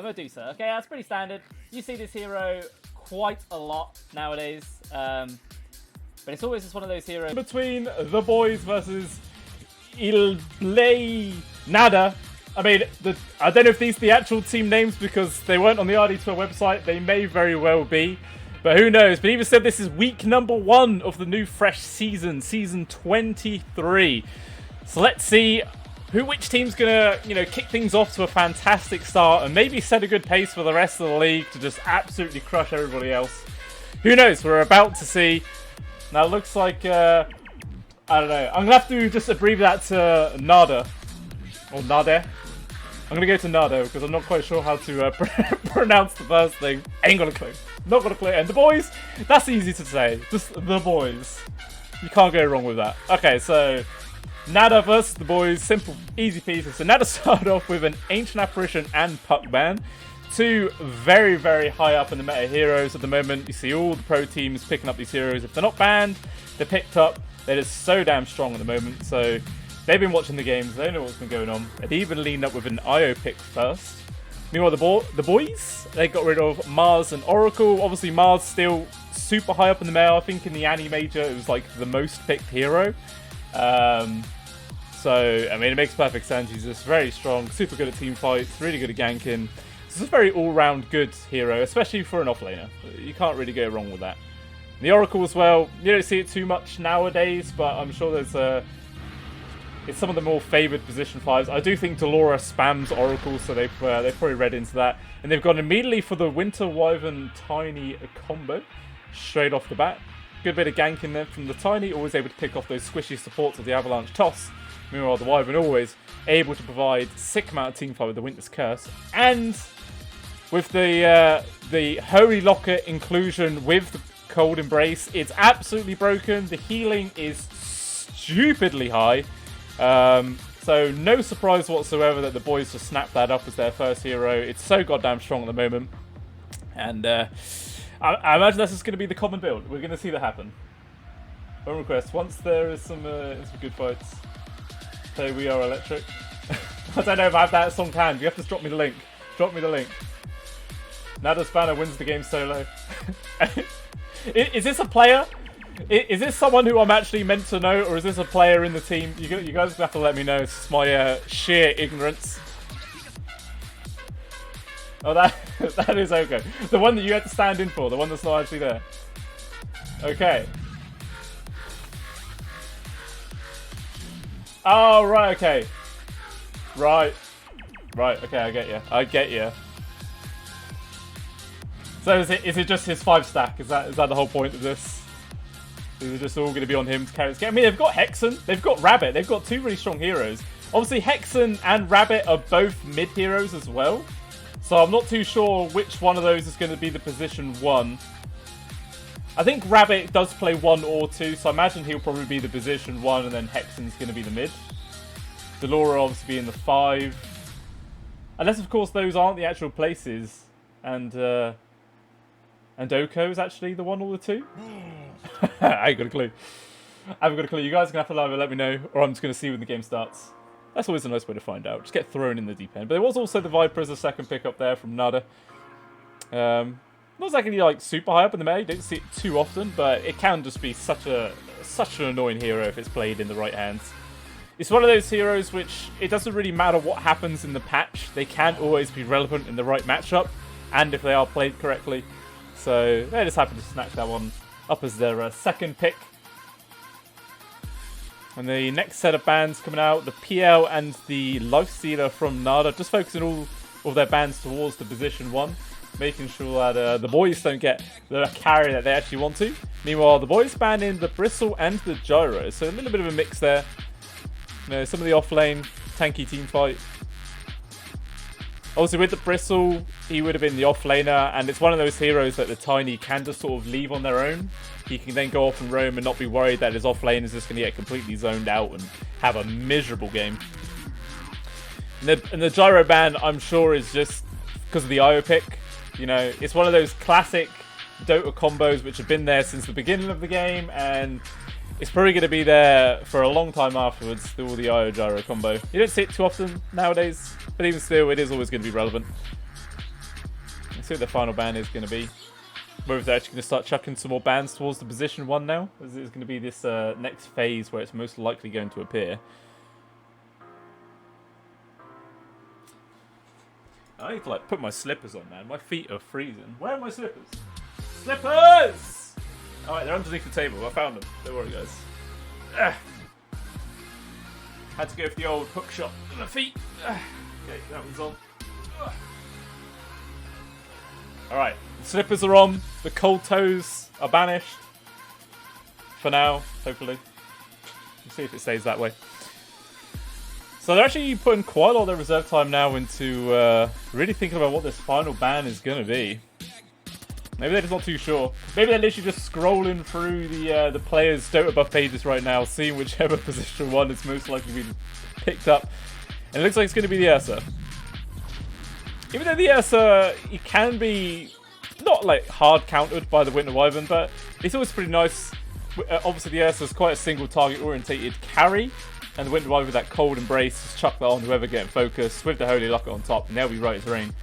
Medusa. Okay, that's pretty standard. You see this hero quite a lot nowadays. But it's always just one of those heroes. Between the boys versus Nadeh. I mean, I don't know if these are the actual team names because they weren't on the RD2L website. They may very well be. But who knows? But even said this is week number 1 of the new fresh season, season 23. So let's see which team's gonna, kick things off to a fantastic start and maybe set a good pace for the rest of the league to just absolutely crush everybody else. Who knows? We're about to see. Now it looks like I don't know. I'm gonna have to just abbreviate that to Nadeh or Nadeh. I'm gonna go to Nadeh because I'm not quite sure how to pronounce the first thing. Ain't got a clue. Not got a clue. And the boys, that's easy to say. Just the boys. You can't go wrong with that. Okay, so Nadeh versus the boys. Simple, easy pieces. So Nadeh started off with an Ancient Apparition and Puck Ban. 2 very, very high up in the meta heroes at the moment. You see all the pro teams picking up these heroes. If they're not banned, they're picked up. They're just so damn strong at the moment. So they've been watching the games. They know what's been going on. They'd even leaned up with an IO pick first. Meanwhile, the boys, they got rid of Mars and Oracle. Obviously, Mars still super high up in the meta. I think in the Annie Major, it was like the most picked hero. So, I mean, it makes perfect sense. He's just very strong, super good at team fights, really good at ganking. This is a very all-round good hero, especially for an offlaner. You can't really go wrong with that. The Oracle as well, you don't see it too much nowadays, but I'm sure there's it's some of the more favoured position 5s. I do think Delora spams Oracle, so they've probably read into that. And they've gone immediately for the Winter Wyvern Tiny combo, straight off the bat. Good bit of ganking there from the Tiny, always able to pick off those squishy supports of the Avalanche Toss. Meanwhile, the Wyvern always able to provide sick amount of teamfight with the Winter's Curse. And with the Holy Locker inclusion with the Cold Embrace, it's absolutely broken. The healing is stupidly high. So no surprise whatsoever that the boys just snapped that up as their first hero. It's so goddamn strong at the moment. And I imagine that's just going to be the common build. We're going to see that happen. One request. Once there is some good fights, play We Are Electric. I don't know if I have that song canned. You have to drop me the link. Drop me the link. Nadeh's banner wins the game solo. Is this a player? Is this someone who I'm actually meant to know, or is this a player in the team? You guys have to let me know. It's my sheer ignorance. Oh, that is okay. The one that you had to stand in for, the one that's not actually there. Okay. Oh, right, okay. Right, okay, I get you. So is it just his 5-stack? Is that the whole point of this? These are just all going to be on him to carry this game. I mean, they've got Hexen, they've got Rabbit, they've got 2 really strong heroes. Obviously, Hexen and Rabbit are both mid heroes as well. So I'm not too sure which one of those is going to be the position 1. I think Rabbit does play 1 or 2, so I imagine he'll probably be the position 1, and then Hexen's going to be the mid. Delora obviously be in the 5. Unless, of course, those aren't the actual places. And Oko is actually the 1 or the 2. I ain't got a clue. I haven't got a clue. You guys are going to have to let me know, or I'm just going to see when the game starts. That's always a nice way to find out. Just get thrown in the deep end. But there was also the Viper as a second pick up there from Nadeh. Not exactly like super high up in the meta. You don't see it too often, but it can just be such an annoying hero if it's played in the right hands. It's one of those heroes which it doesn't really matter what happens in the patch. They can always be relevant in the right matchup, and if they are played correctly. So they just happen to snatch that one up as their second pick. And the next set of bans coming out, the PL and the Lifestealer from Nadeh, just focusing all of their bans towards the position 1, making sure that the boys don't get the carry that they actually want to. Meanwhile, the boys ban in the Bristle and the Gyro, so a little bit of a mix there. You know, some of the off-lane tanky team fight. Obviously, with the Bristle, he would have been the off-laner, and it's one of those heroes that the Tiny can just sort of leave on their own. He can then go off and roam and not be worried that his off-lane is just going to get completely zoned out and have a miserable game. And the Gyro ban, I'm sure, is just because of the IO pick. You know, it's one of those classic Dota combos which have been there since the beginning of the game, and it's probably going to be there for a long time afterwards, through all the IO Gyro combo. You don't see it too often nowadays, but even still, it is always going to be relevant. Let's see what the final ban is going to be. Whether they're actually going to start chucking some more bans towards the position 1 now. Is it going to be this next phase where it's most likely going to appear. I need to like put my slippers on, man. My feet are freezing. Where are my slippers? Slippers! Alright, they're underneath the table. I found them. Don't worry, guys. Had to go for the old hook shot on the feet. Okay, that one's on. Alright, the slippers are on. The cold toes are banished. For now, hopefully. We'll see if it stays that way. So they're actually putting quite a lot of their reserve time now into really thinking about what this final ban is going to be. Maybe they're just not too sure. Maybe they're literally just scrolling through the players' Dota buff pages right now, seeing whichever position 1 is most likely to be picked up. And it looks like it's going to be the Ursa. Even though the Ursa, it can be not like hard countered by the Winter Wyvern, but it's always pretty nice. Obviously the Ursa is quite a single target orientated carry. And the Winter Wyvern with that cold embrace, just chuck that on whoever getting focused with the Holy Locket on top, and they'll be right as rain.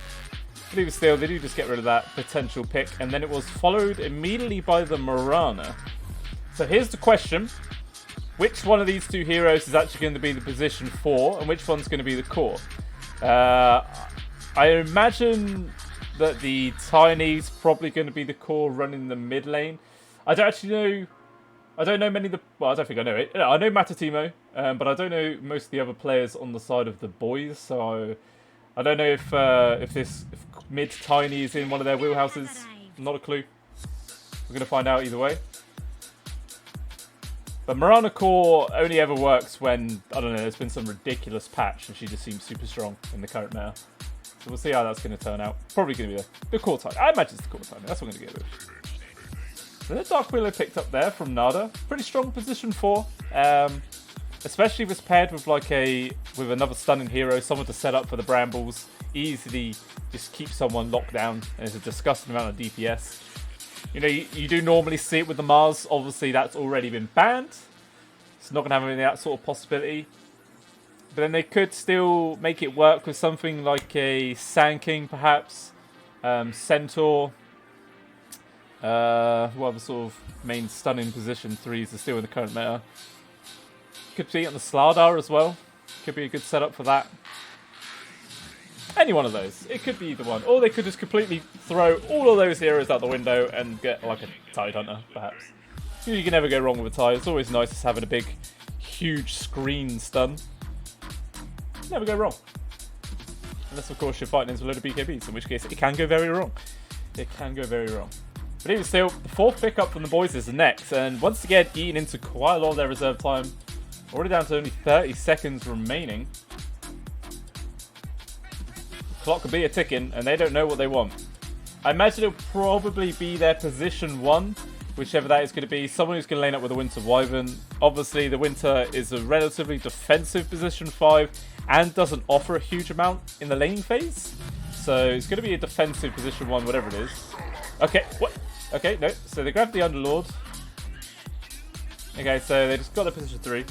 But even still, they do just get rid of that potential pick, and then it was followed immediately by the Mirana. So here's the question. Which one of these 2 heroes is actually going to be the position 4, and which one's going to be the core? I imagine that the Tiny's probably going to be the core running the mid lane. I don't actually know... I don't know many of the... Well, I don't think I know it. I know Matatimo, but I don't know most of the other players on the side of the boys. So I don't know if mid Tiny is in one of their wheelhouses. Not a clue. We're going to find out either way. But Mirana core only ever works when, I don't know, there's been some ridiculous patch and she just seems super strong in the current meta. So we'll see how that's going to turn out. Probably going to be the core Tiny. I imagine it's the core Tiny. That's what I'm going to go with. So the Dark Willow picked up there from Nadeh. Pretty strong position 4. Especially if it's paired with with another stunning hero, someone to set up for the Brambles. Easily just keep someone locked down. And there's a disgusting amount of DPS. You know, you do normally see it with the Mars. Obviously that's already been banned. It's not going to have any of that sort of possibility. But then they could still make it work with something like a Sand King perhaps. Centaur. What other sort of main stunning position 3s are still in the current meta? Could be on the Slardar as well. Could be a good setup for that. Any one of those. It could be either one. Or they could just completely throw all of those heroes out the window and get like a Tide Hunter, perhaps. You can never go wrong with a Tide. It's always nice just having a big, huge screen stun. Never go wrong. Unless, of course, you're fighting into a load of BKBs, in which case it can go very wrong. It can go very wrong. But even still, the 4th pickup from the boys is the next, and once again, eating into quite a lot of their reserve time. Already down to only 30 seconds remaining. The clock could be a ticking, and they don't know what they want. I imagine it'll probably be their position 1, whichever that is going to be. Someone who's going to lane up with the Winter Wyvern. Obviously, the Winter is a relatively defensive position 5, and doesn't offer a huge amount in the laning phase. So it's going to be a defensive position 1, whatever it is. Okay, what? Okay, no. So they grabbed the Underlord. Okay, so they just got the position 3.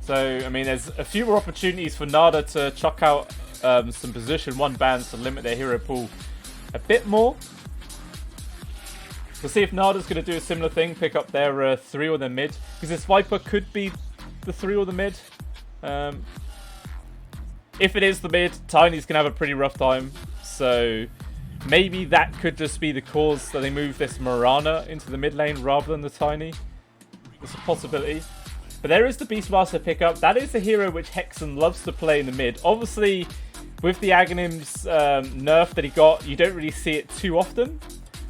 So, I mean, there's a few more opportunities for Nadeh to chuck out some position 1 bans to limit their hero pool a bit more. We'll see if Nadeh's going to do a similar thing, pick up their 3 or their mid. Because this Viper could be the 3 or the mid. If it is the mid, Tiny's going to have a pretty rough time. So maybe that could just be the cause that they move this Mirana into the mid lane rather than the Tiny. It's a possibility. But there is the Beastmaster pickup. That is the hero which Hexen loves to play in the mid. Obviously, with the Aghanim's nerf that he got, you don't really see it too often.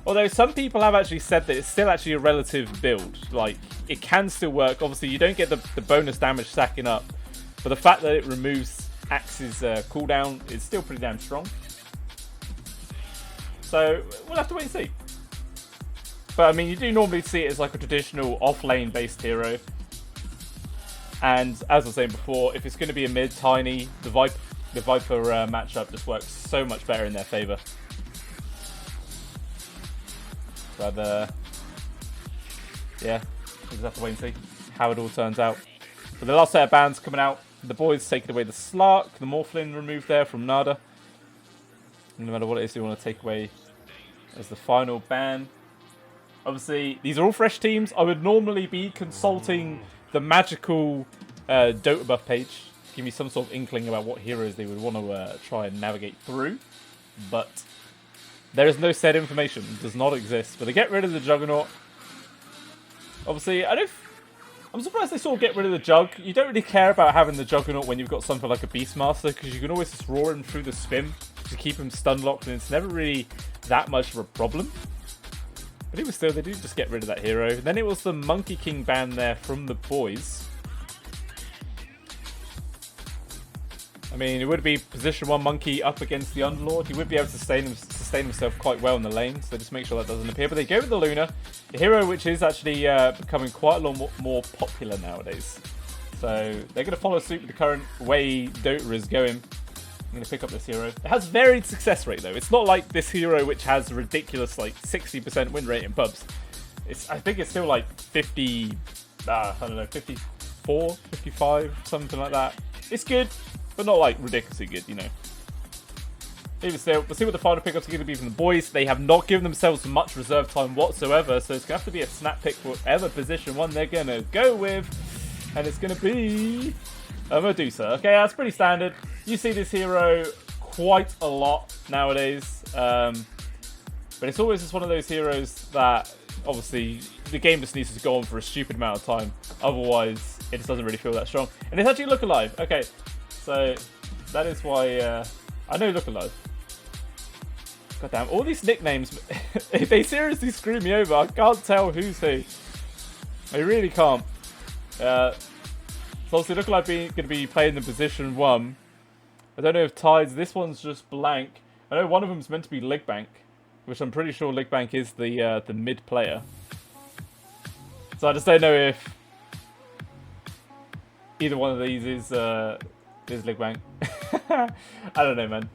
Although some people have actually said that it's still actually a relative build. Like, it can still work. Obviously, you don't get the bonus damage stacking up. But the fact that it removes Axe's cooldown is still pretty damn strong. So, we'll have to wait and see. But, I mean, you do normally see it as like a traditional off-lane based hero. And, as I was saying before, if it's going to be a mid-Tiny, the Viper matchup just works so much better in their favour. But, yeah, we'll just have to wait and see how it all turns out. But the last set of bans coming out, the boys taking away the Slark, the Morphlin removed there from Nadeh. No matter what it is you want to take away as the final ban. Obviously, these are all fresh teams. I would normally be consulting the magical Dota buff page to give me some sort of inkling about what heroes they would want to try and navigate through. But there is no said information. It does not exist. But they get rid of the Juggernaut. Obviously, I'm surprised they sort of get rid of the Jug. You don't really care about having the Juggernaut when you've got something like a Beastmaster, because you can always just roar him through the spin to keep him stun locked, and it's never really that much of a problem. But even still, they do just get rid of that hero. Then it was the Monkey King ban there from the boys. I mean, it would be position 1 Monkey up against the Underlord. He would be able to sustain himself quite well in the lane, so just make sure that doesn't appear. But they go with the Luna, a hero which is actually becoming quite a lot more popular nowadays. So they're going to follow suit with the current way Dota is going. I'm going to pick up this hero. It has varied success rate though. It's not like this hero which has a ridiculous like 60% win rate in pubs. I think it's still like 50, I don't know, 54, 55, something like that. It's good, but not like ridiculously good, you know. Even still, we'll see what the final pickups are going to be from the boys. They have not given themselves much reserve time whatsoever, so it's going to have to be a snap pick for whatever position 1 they're going to go with. And it's going to be a Medusa. Okay, that's pretty standard. You see this hero quite a lot nowadays. But it's always just one of those heroes that, obviously, the game just needs to go on for a stupid amount of time. Otherwise, it just doesn't really feel that strong. And it's actually Look Alive. Okay, so that is why I know Look Alive. God damn, all these nicknames, they seriously screw me over. I can't tell who's who. I really can't. So obviously Look Alive going to be playing the position 1. I don't know if Tides, this one's just blank. I know one of them's meant to be Ligbank, which I'm pretty sure Ligbank is the mid player. So I just don't know if either one of these is Ligbank. I don't know, man.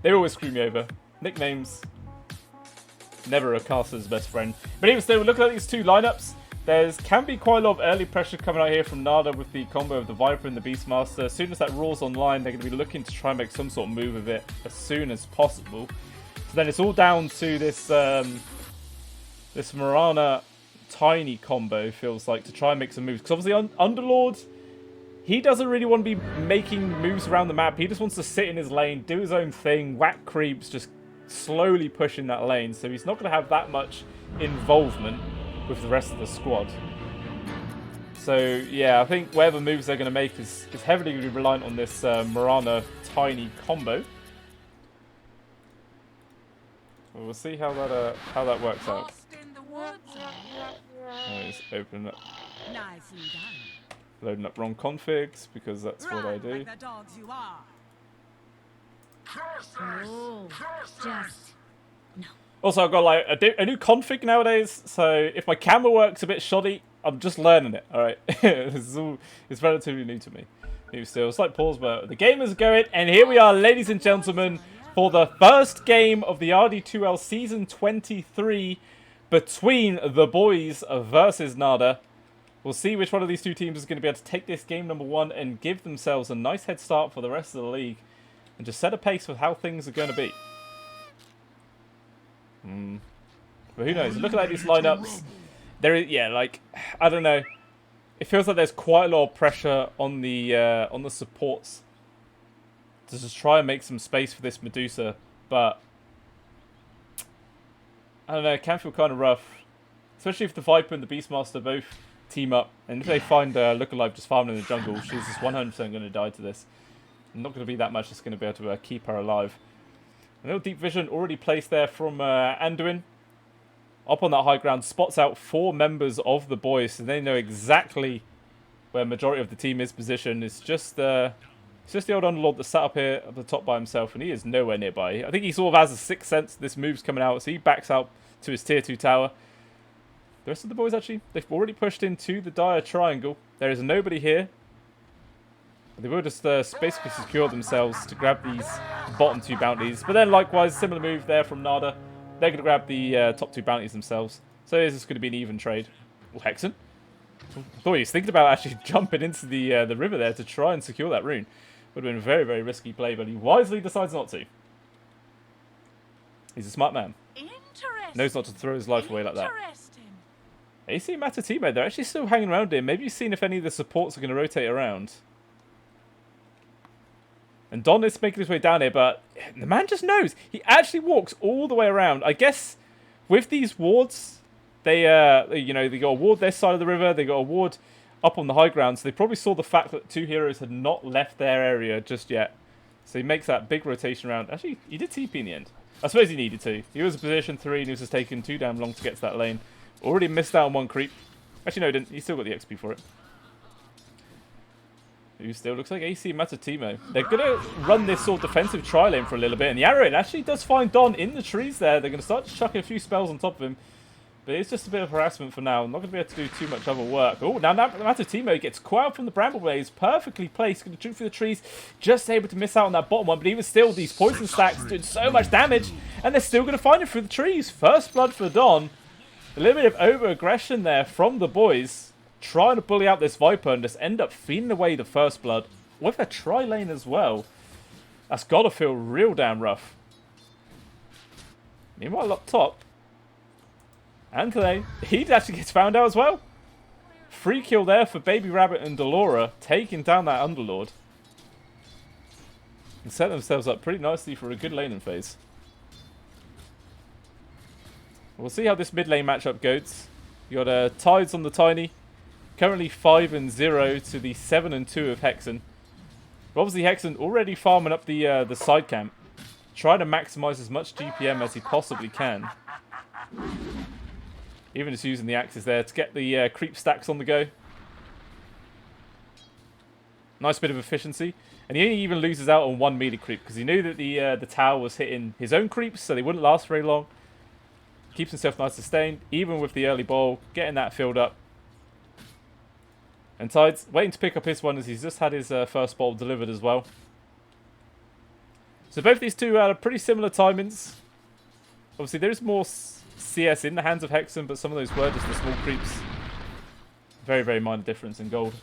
They always screw me over. Nicknames, never a caster's best friend. But even still, looking at these two lineups, can be quite a lot of early pressure coming out here from Nadeh with the combo of the Viper and the Beastmaster. As soon as that roars online, they're going to be looking to try and make some sort of move of it as soon as possible. So then it's all down to this this Mirana Tiny combo, feels like, to try and make some moves. Because obviously Underlord, he doesn't really want to be making moves around the map. He just wants to sit in his lane, do his own thing, whack creeps, just slowly pushing that lane. So he's not going to have that much involvement with the rest of the squad. So yeah, I think whatever moves they're going to make is heavily going to be reliant on this Mirana Tiny combo. We'll see how that works out. Let's open up. Loading up wrong configs because that's what I do. Also, I've got like a new config nowadays, so if my camera works a bit shoddy, I'm just learning it. All right, it's relatively new to me. Still, slight pause, but the game is going, and here we are, ladies and gentlemen, for the first game of the RD2L Season 23 between the boys versus Nadeh. We'll see which one of these two teams is going to be able to take this game number 1 and give themselves a nice head start for the rest of the league and just set a pace with how things are going to be. But who knows? Look at these lineups. There is, yeah, like, I don't know. It feels like there's quite a lot of pressure on the supports to just try and make some space for this Medusa, but I don't know. It can feel kind of rough, especially if the Viper and the Beastmaster both team up, and if they find Look Alive just farming in the jungle, she's just 100% going to die to this. Not going to be that much that's going to be able to keep her alive. A little deep vision already placed there from Anduin. Up on that high ground, spots out 4 members of the boys, so they know exactly where majority of the team is positioned. It's just the old Underlord that sat up here at the top by himself, and he is nowhere nearby. I think he sort of has a sixth sense this move's coming out, so he backs out to his tier 2 tower. The rest of the boys, actually, they've already pushed into the dire triangle. There is nobody here. They will just basically secure themselves to grab these bottom 2 bounties. But then, likewise, similar move there from Nadeh. They're going to grab the top 2 bounties themselves. So this is going to be an even trade. Oh, Hexen. I thought he was thinking about actually jumping into the river there to try and secure that rune. Would have been a very, very risky play, but he wisely decides not to. He's a smart man. Knows not to throw his life away like that. AC and Matatimo, they're actually still hanging around here. Maybe you've seen if any of the supports are going to rotate around. And Don is making his way down here, but the man just knows. He actually walks all the way around. I guess with these wards, they got a ward this side of the river. They got a ward up on the high ground. So they probably saw the fact that two heroes had not left their area just yet. So he makes that big rotation around. Actually, he did TP in the end. I suppose he needed to. He was in position 3 and he was just taking too damn long to get to that lane. Already missed out on one creep. Actually, no, he didn't. He still got the XP for it. Who still looks like AC Matatimo. They're going to run this sort of defensive tri-lane for a little bit. And the arrow actually does find Don in the trees there. They're going to start chucking a few spells on top of him. But it's just a bit of harassment for now. I'm not going to be able to do too much other work. Oh, now Matatimo gets caught out from the bramble blaze. Perfectly placed. Going to shoot through the trees. Just able to miss out on that bottom one. But even still, these poison stacks doing so much damage. And they're still going to find him through the trees. First blood for Don. A little bit of over-aggression there from the boys. Trying to bully out this Viper and just end up feeding away the first blood. With a tri-lane as well. That's got to feel real damn rough. Meanwhile, up top. Anthony, he actually gets found out as well. Free kill there for Baby Rabbit and Delora, taking down that Underlord. And set themselves up pretty nicely for a good laning phase. We'll see how this mid lane matchup goes. You got Tides on the Tiny. Currently 5-0 to the 7-2 of Hexen. But obviously Hexen already farming up the side camp. Trying to maximize as much GPM as he possibly can. Even just using the axes there to get the creep stacks on the go. Nice bit of efficiency. And he even loses out on one melee creep because he knew that the tower was hitting his own creeps, so they wouldn't last very long. Keeps himself nice sustained, even with the early bowl, getting that filled up. And Tides waiting to pick up his one as he's just had his first bowl delivered as well. So both these two had pretty similar timings. Obviously there is more CS in the hands of Hexen, but some of those were just the small creeps. Very, very minor difference in gold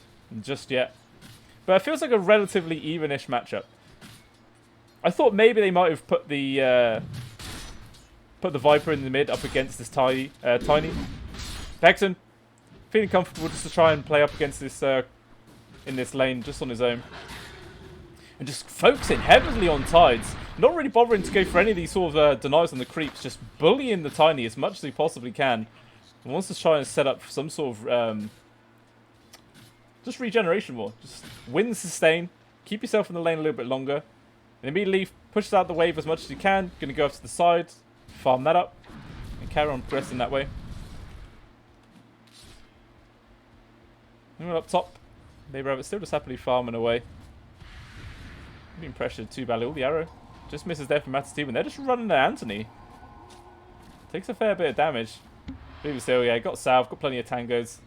just yet. But it feels like a relatively even-ish matchup. I thought maybe they might have put the Viper in the mid up against this Tiny. Hexen feeling comfortable just to try and play up against this in this lane just on his own. And just focusing heavily on Tides. Not really bothering to go for any of these sort of denies on the creeps. Just bullying the Tiny as much as he possibly can. And wants to try and set up some sort of just regeneration war. Just win, sustain. Keep yourself in the lane a little bit longer. And immediately pushes out the wave as much as you can. Going to go up to the side. Farm that up. And carry on progressing that way. And up top. Baby Rabbit still just happily farming away. Being pressured too badly. All the arrow just misses there from Matt's team, and they're just running at Anthony. Takes a fair bit of damage. But even still, yeah, got salve, got plenty of tangos.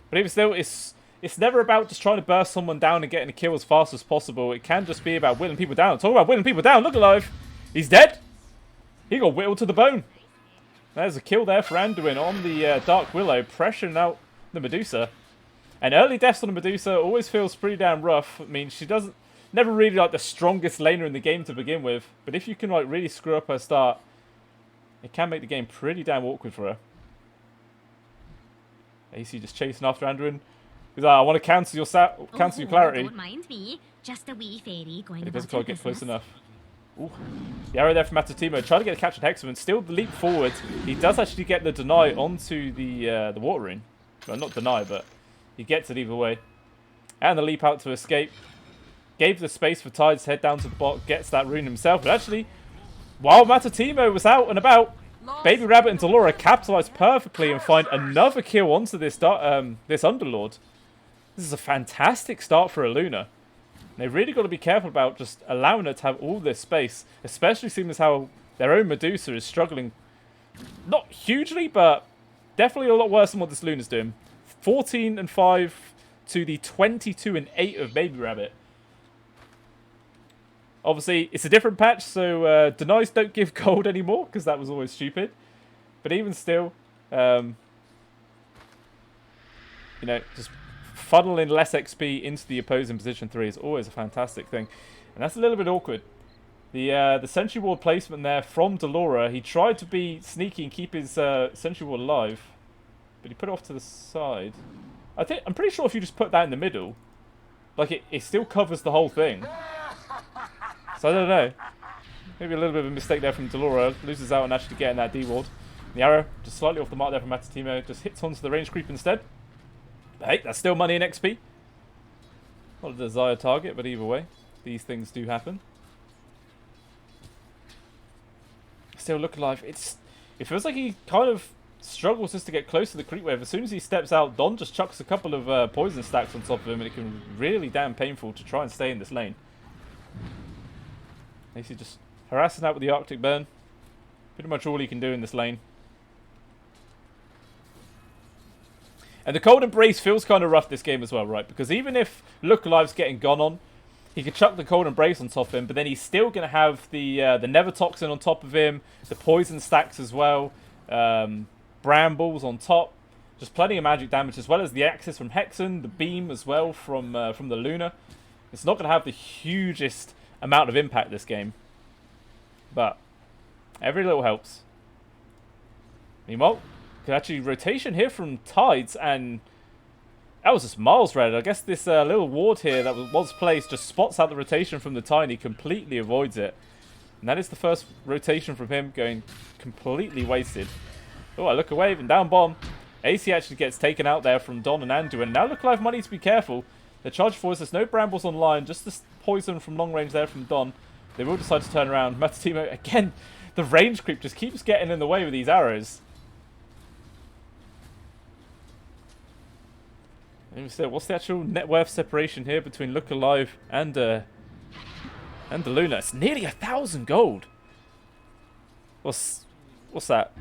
But even still, it's never about just trying to burst someone down and getting a kill as fast as possible. It can just be about whittling people down. Talk about whittling people down. Look alive. He's dead. He got whittled to the bone. There's a kill there for Anduin on the Dark Willow, pressuring out the Medusa. And early deaths on the Medusa always feels pretty damn rough. I mean, she doesn't... Never really like the strongest laner in the game to begin with. But if you can like really screw up her start, it can make the game pretty damn awkward for her. AC just chasing after Anduin. He's like, I want to cancel your clarity. Don't mind me. Just a wee fairy going He doesn't about quite her get close business. enough. Ooh. The arrow there from Matatimo. Trying to get a captured Hexaman. Still the leap forward. He does actually get the deny onto the water rune. Well, not deny, but he gets it either way. And the leap out to escape. Gave the space for Tides to head down to the bot. Gets that rune himself. But actually, while Matatimo was out and about, Baby Rabbit and Delora capitalize perfectly and find another kill onto this Underlord. This is a fantastic start for Aluna. They've really got to be careful about just allowing her to have all this space, especially seeing as how their own Medusa is struggling. Not hugely, but definitely a lot worse than what this Luna's doing. 14-5 to the 22-8 of Baby Rabbit. Obviously, it's a different patch, so denies don't give gold anymore, because that was always stupid. But even still, you know, just funneling less XP into the opposing position 3 is always a fantastic thing. And that's a little bit awkward. The Sentry Ward placement there from Delora, he tried to be sneaky and keep his Sentry Ward alive, but he put it off to the side. I'm pretty sure if you just put that in the middle, like it still covers the whole thing. So I don't know. Maybe a little bit of a mistake there from Delora. Loses out on actually getting that D-Ward. The arrow just slightly off the mark there from Matatimo. Just hits onto the range creep instead. But hey, that's still money in XP. Not a desired target, but either way, these things do happen. Still look alive. It feels like he kind of struggles just to get close to the creep wave. As soon as he steps out, Don just chucks a couple of poison stacks on top of him, and it can be really damn painful to try and stay in this lane. AC just harassing out with the Arctic Burn. Pretty much all he can do in this lane. And the Cold Embrace feels kind of rough this game as well, right? Because even if Look Alive's getting gone on, he could chuck the Cold Embrace on top of him, but then he's still going to have the Never Toxin on top of him, the poison stacks as well, brambles on top, just plenty of magic damage, as well as the Axis from Hexen, the beam as well from the Luna. It's not going to have the hugest amount of impact this game, but every little helps. Meanwhile, could actually rotation here from Tides, and that was just miles red. I guess this little ward here that was placed just spots out the rotation from the Tiny, completely avoids it. And that is the first rotation from him going completely wasted. Oh, I look away, and down bomb. AC actually gets taken out there from Don and Andu, and now Look Alive might need to be careful. The charge force, there's no brambles online, just this poison from long range there from Don. They will decide to turn around. Matatimo, again, the range creep just keeps getting in the way with these arrows. What's the actual net worth separation here between Look Alive and the Luna? It's nearly 1,000 gold. What's that?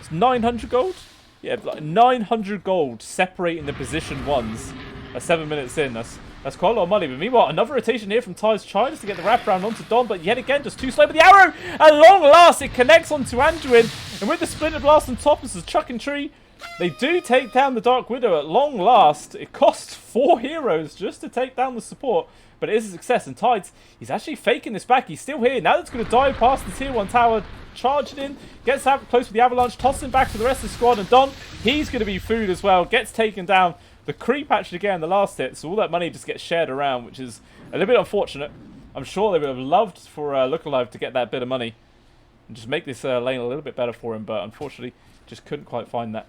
It's 900 gold? Yeah, like 900 gold separating the position ones at 7 minutes in. That's quite a lot of money. But meanwhile, another rotation here from Tides tries to get the wraparound onto Don, but yet again, just too slow. But the arrow, at long last, it connects onto Anduin. And with the Splinter Blast on top, this is Chucking Tree. They do take down the Dark Widow at long last. It costs 4 heroes just to take down the support, but it is a success. And Tides, he's actually faking this back. He's still here. Now that's going to dive past the tier 1 tower, charging in, gets out close with the Avalanche, tossing back to the rest of the squad. And Don, he's going to be food as well. Gets taken down. The creep actually getting the last hit, so all that money just gets shared around, which is a little bit unfortunate. I'm sure they would have loved for Look Alive to get that bit of money and just make this lane a little bit better for him, but unfortunately just couldn't quite find that.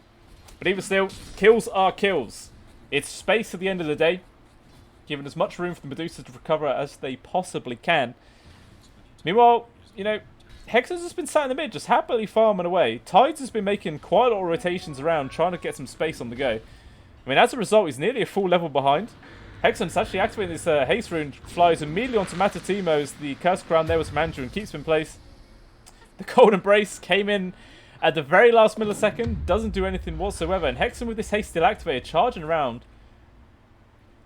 But even still, kills are kills. It's space at the end of the day, giving as much room for the Medusa to recover as they possibly can. Meanwhile, you know, Hexen's just been sat in the mid, just happily farming away. Tides has been making quite a lot of rotations around, trying to get some space on the go. I mean, as a result, he's nearly a full level behind. Hexen's actually activating this haste rune, flies immediately onto Matatimo's. The Curse Crown there was Mandrew and keeps him in place. The Cold Embrace came in at the very last millisecond, doesn't do anything whatsoever. And Hexen with this haste still activated, charging around.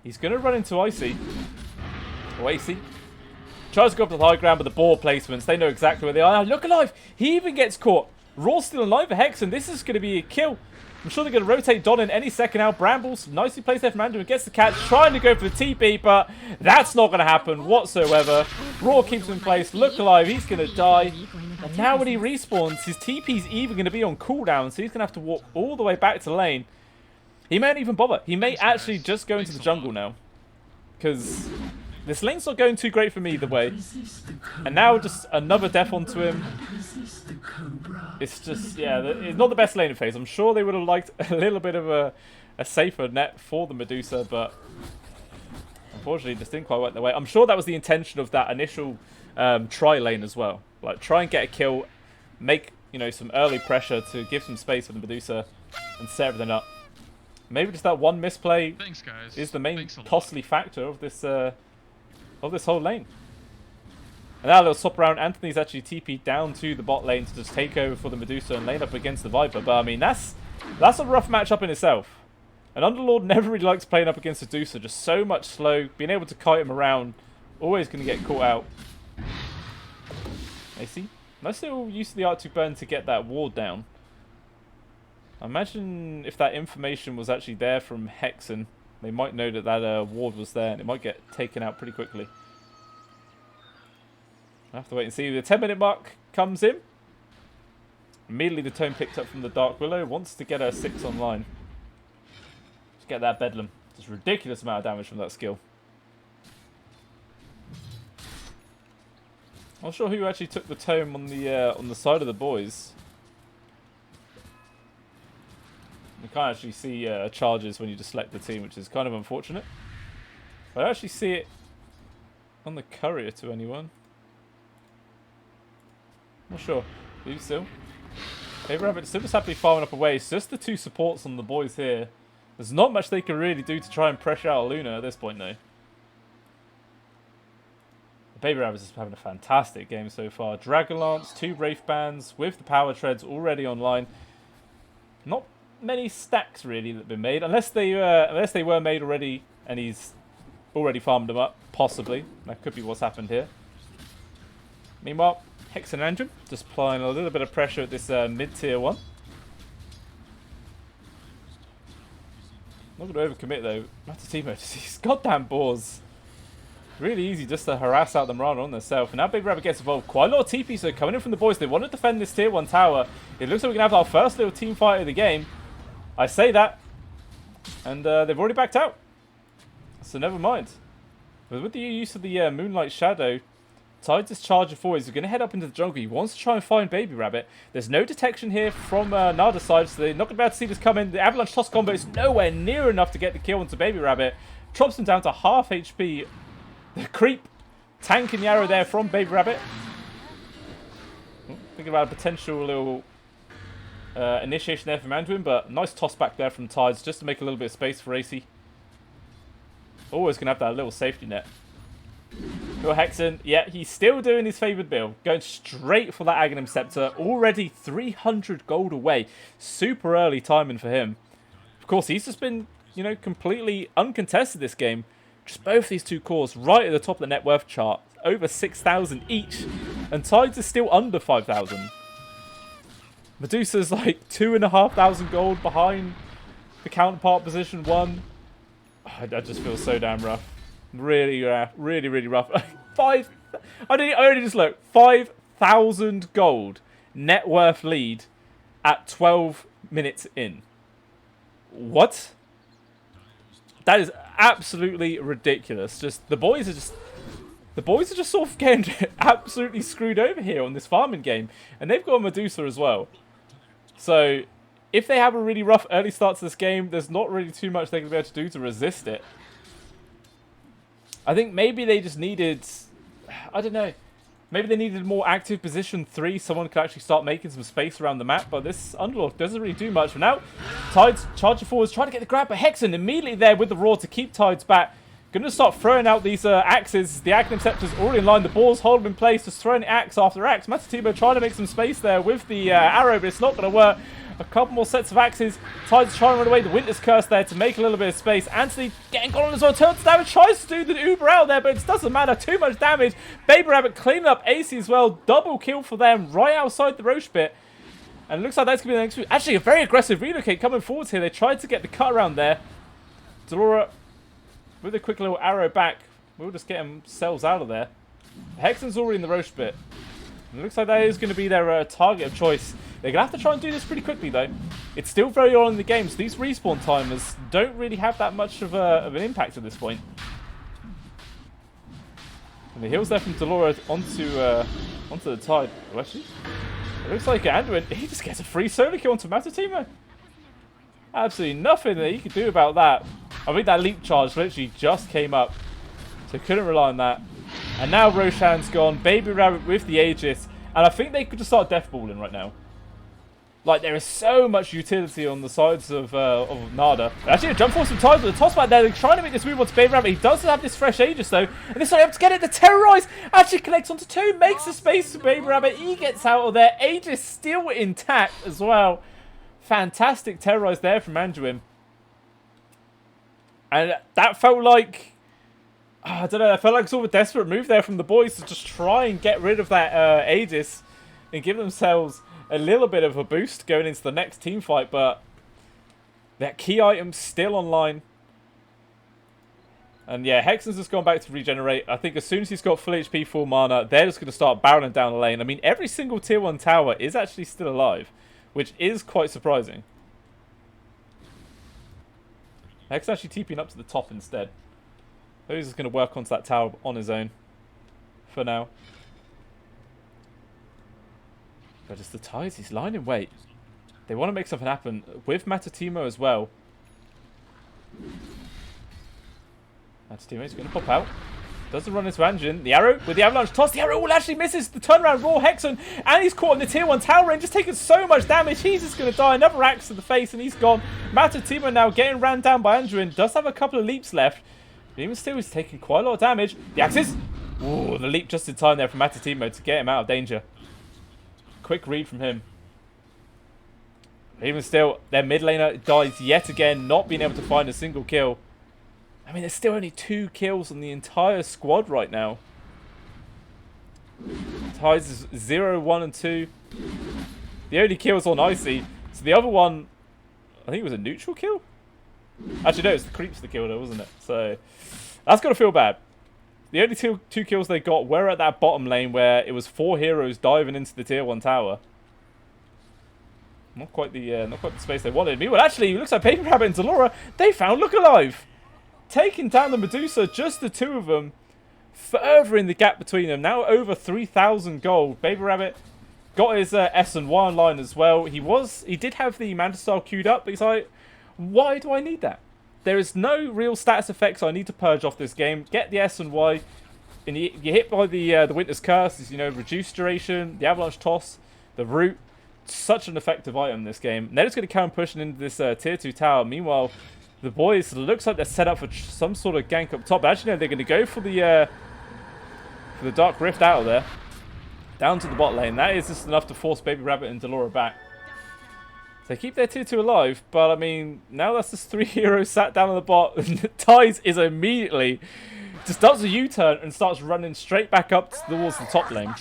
He's going to run into Icy. Oh, AC. Tries to go up to the high ground, but the board placements, they know exactly where they are. Look Alive! He even gets caught. Raw's still alive for Hexen. This is going to be a kill. I'm sure they're going to rotate Don in any second now. Brambles, nicely placed there from Andrew, and gets the catch, trying to go for the TP, but that's not going to happen whatsoever. Raw keeps him in place. Look Alive, he's going to die. And now when he respawns, his TP's even going to be on cooldown, so he's going to have to walk all the way back to lane. He may not even bother. He may actually just go into the jungle now, because this lane's not going too great for me either way. And now just another death onto him. It's just, yeah, it's not the best laning phase. I'm sure they would have liked a little bit of a safer net for the Medusa, but unfortunately it just didn't quite work their way. I'm sure that was the intention of that initial try lane as well. Like, try and get a kill, make, you know, some early pressure to give some space for the Medusa and set everything up. Maybe just that one misplay is the main costly factor of this whole lane. And now a little swap around. Anthony's actually TP'd down to the bot lane to just take over for the Medusa and lane up against the Viper. But I mean, that's a rough matchup in itself. An Underlord never really likes playing up against Medusa. Just so much slow. Being able to kite him around, always going to get caught out. AC, nice little use of the Arctic Burn to get that ward down. I imagine if that information was actually there from Hexen, They might know that that ward was there, and it might get taken out pretty quickly. I have to wait and see. The 10-minute mark comes in. Immediately the tone picked up from the Dark Willow. Wants to get her 6 online. Just get that Bedlam. Just ridiculous amount of damage from that skill. I'm not sure who actually took the tome on the side of the boys. You can't actually see charges when you just select the team, which is kind of unfortunate. I don't actually see it on the courier to anyone. Not sure. Leave still. Baby Rabbit still just happily farming up away. It's just the 2 supports on the boys here. There's not much they can really do to try and pressure out Luna at this point, though. Baby Rabbit's just having a fantastic game so far. Dragon Lance, 2 Wraith Bands with the Power Treads already online. Not many stacks really that have been made, unless they were made already and he's already farmed them up. Possibly that could be what's happened here. Meanwhile, Hex and Andrew just applying a little bit of pressure at this mid-tier one. Not going to overcommit though. Matatimo, just these goddamn boars. Really easy just to harass out the Mirana on themselves. And now Big Rabbit gets involved. Quite a lot of TPs are coming in from the boys. They want to defend this tier 1 tower. It looks like we're going to have our first little team fight of the game. I say that. And they've already backed out. So never mind. But with the use of the Moonlight Shadow, Tides is charging forward. He's going to head up into the jungle. He wants to try and find Baby Rabbit. There's no detection here from Nadeh's side, so they're not going to be able to see this coming. The Avalanche Toss combo is nowhere near enough to get the kill onto Baby Rabbit. Drops him down to half HP. The creep tanking the arrow there from Baby Rabbit. Thinking about a potential little initiation there from Anduin, but nice toss back there from Tides just to make a little bit of space for AC. Always going to have that little safety net. Bill Hexen, yeah, he's still doing his favoured build. Going straight for that Aghanim Scepter. Already 300 gold away. Super early timing for him. Of course, he's just been, you know, completely uncontested this game. Just both these 2 cores right at the top of the net worth chart. Over 6,000 each. And Tides is still under 5,000. Medusa's like 2,500 gold behind the counterpart position 1. Oh, that just feels so damn rough. Really rough. Really rough. I already just looked. 5,000 gold net worth lead at 12 minutes in. What? That is absolutely ridiculous. Just the boys are just sort of getting absolutely screwed over here on this farming game, and they've got a Medusa as well. So if they have a really rough early start to this game, there's not really too much they're going to be able to do to resist it. I think maybe they just needed, I don't know, maybe they needed more active position 3. Someone could actually start making some space around the map, but this Underlord doesn't really do much for now. Tides charging forwards, trying to get the grab, but Hexen immediately there with the Roar to keep Tides back. Going to start throwing out these axes. The Aghanim Scepter's already in line. The ball's holding in place, just throwing axe after axe. Matatimo trying to make some space there with the arrow, but it's not going to work. A couple more sets of axes. Tides trying to run away. The Winter's Curse there to make a little bit of space. Anthony getting gone on as well. Turns damage. Tries to do the Uber out there, but it doesn't matter. Too much damage. Baby Rabbit cleaning up AC as well. Double kill for them right outside the Roche pit. And it looks like that's going to be the next move. Actually, a very aggressive relocate coming forwards here. They tried to get the cut around there. Delora with a quick little arrow back. We'll just get themselves out of there. Hexen's already in the Roche pit. And it looks like that is going to be their target of choice. They're going to have to try and do this pretty quickly, though. It's still very early in the game, so these respawn timers don't really have that much of an impact at this point. And the heals there from Delora onto the Tide. Oh, actually, it looks like Anduin, he just gets a free solo kill onto Matatimo. Absolutely nothing that he could do about that. I think that leap charge literally just came up, so couldn't rely on that. And now Roshan's gone. Baby Rabbit with the Aegis, and I think they could just start deathballing right now. Like, there is so much utility on the sides of Nadeh. Actually, a jump force from Tides with a toss back there. They're trying to make this move onto Baby Rabbit. He does have this fresh Aegis, though. And this time able to get it. The Terrorize actually connects onto 2. Makes the space for Baby Rabbit. He gets out of there. Aegis still intact as well. Fantastic Terrorize there from Anduin. And that felt like, I don't know, I felt like sort of a desperate move there from the boys to just try and get rid of that Aegis and give themselves a little bit of a boost going into the next team fight, but that key item's still online. And yeah, Hexen's just gone back to regenerate. I think as soon as he's got full HP, full mana, they're just going to start barreling down the lane. I mean, every single tier 1 tower is actually still alive, which is quite surprising. Hexen actually TPing up to the top instead. So he's just going to work onto that tower on his own for now. But just the Tides, he's lying in wait. They want to make something happen with Matatimo as well. Matatimo's going to pop out. Doesn't run into Anjin. The arrow with the avalanche toss. The arrow will actually misses the turnaround raw Hexen. And he's caught in the tier 1 tower and just taking so much damage. He's just going to die. Another axe to the face and he's gone. Matatimo now getting ran down by Anjin. Does have a couple of leaps left. But even still, he's taking quite a lot of damage. The axes. Ooh, the leap just in time there from Matatimo to get him out of danger. Quick read from him. Even still, their mid laner dies yet again, not being able to find a single kill. I mean, there's still only 2 kills on the entire squad right now. Tides is 0, 1, and 2. The only kills on Icy. So the other one, I think it was a neutral kill? Actually, no, it was the creeps that killed her, wasn't it? So that's got to feel bad. The only two kills they got were at that bottom lane where it was 4 heroes diving into the tier 1 tower. Not quite the space they wanted. Meanwhile, actually, it looks like Baby Rabbit and Delora, they found Look Alive. Taking down the Medusa, just the 2 of them. Furthering the gap between them. Now over 3,000 gold. Baby Rabbit got his S and Y online as well. He did have the Manta Style queued up, but he's like, why do I need that? There is no real status effects I need to purge off this game. Get the S and Y. And you hit by the Winter's Curse, you know, reduced duration, the Avalanche Toss, the Root. Such an effective item in this game. And they're just going to carry pushing into this tier 2 tower. Meanwhile, the boys looks like they're set up for some sort of gank up top. But actually, no, they're going to go for the Dark Rift out of there. Down to the bot lane. That is just enough to force Baby Rabbit and Delora back. So they keep their tier 2 alive. But, I mean, now that's just 3 heroes sat down on the bot. Tides is immediately just does a U-turn and starts running straight back up towards the top lane.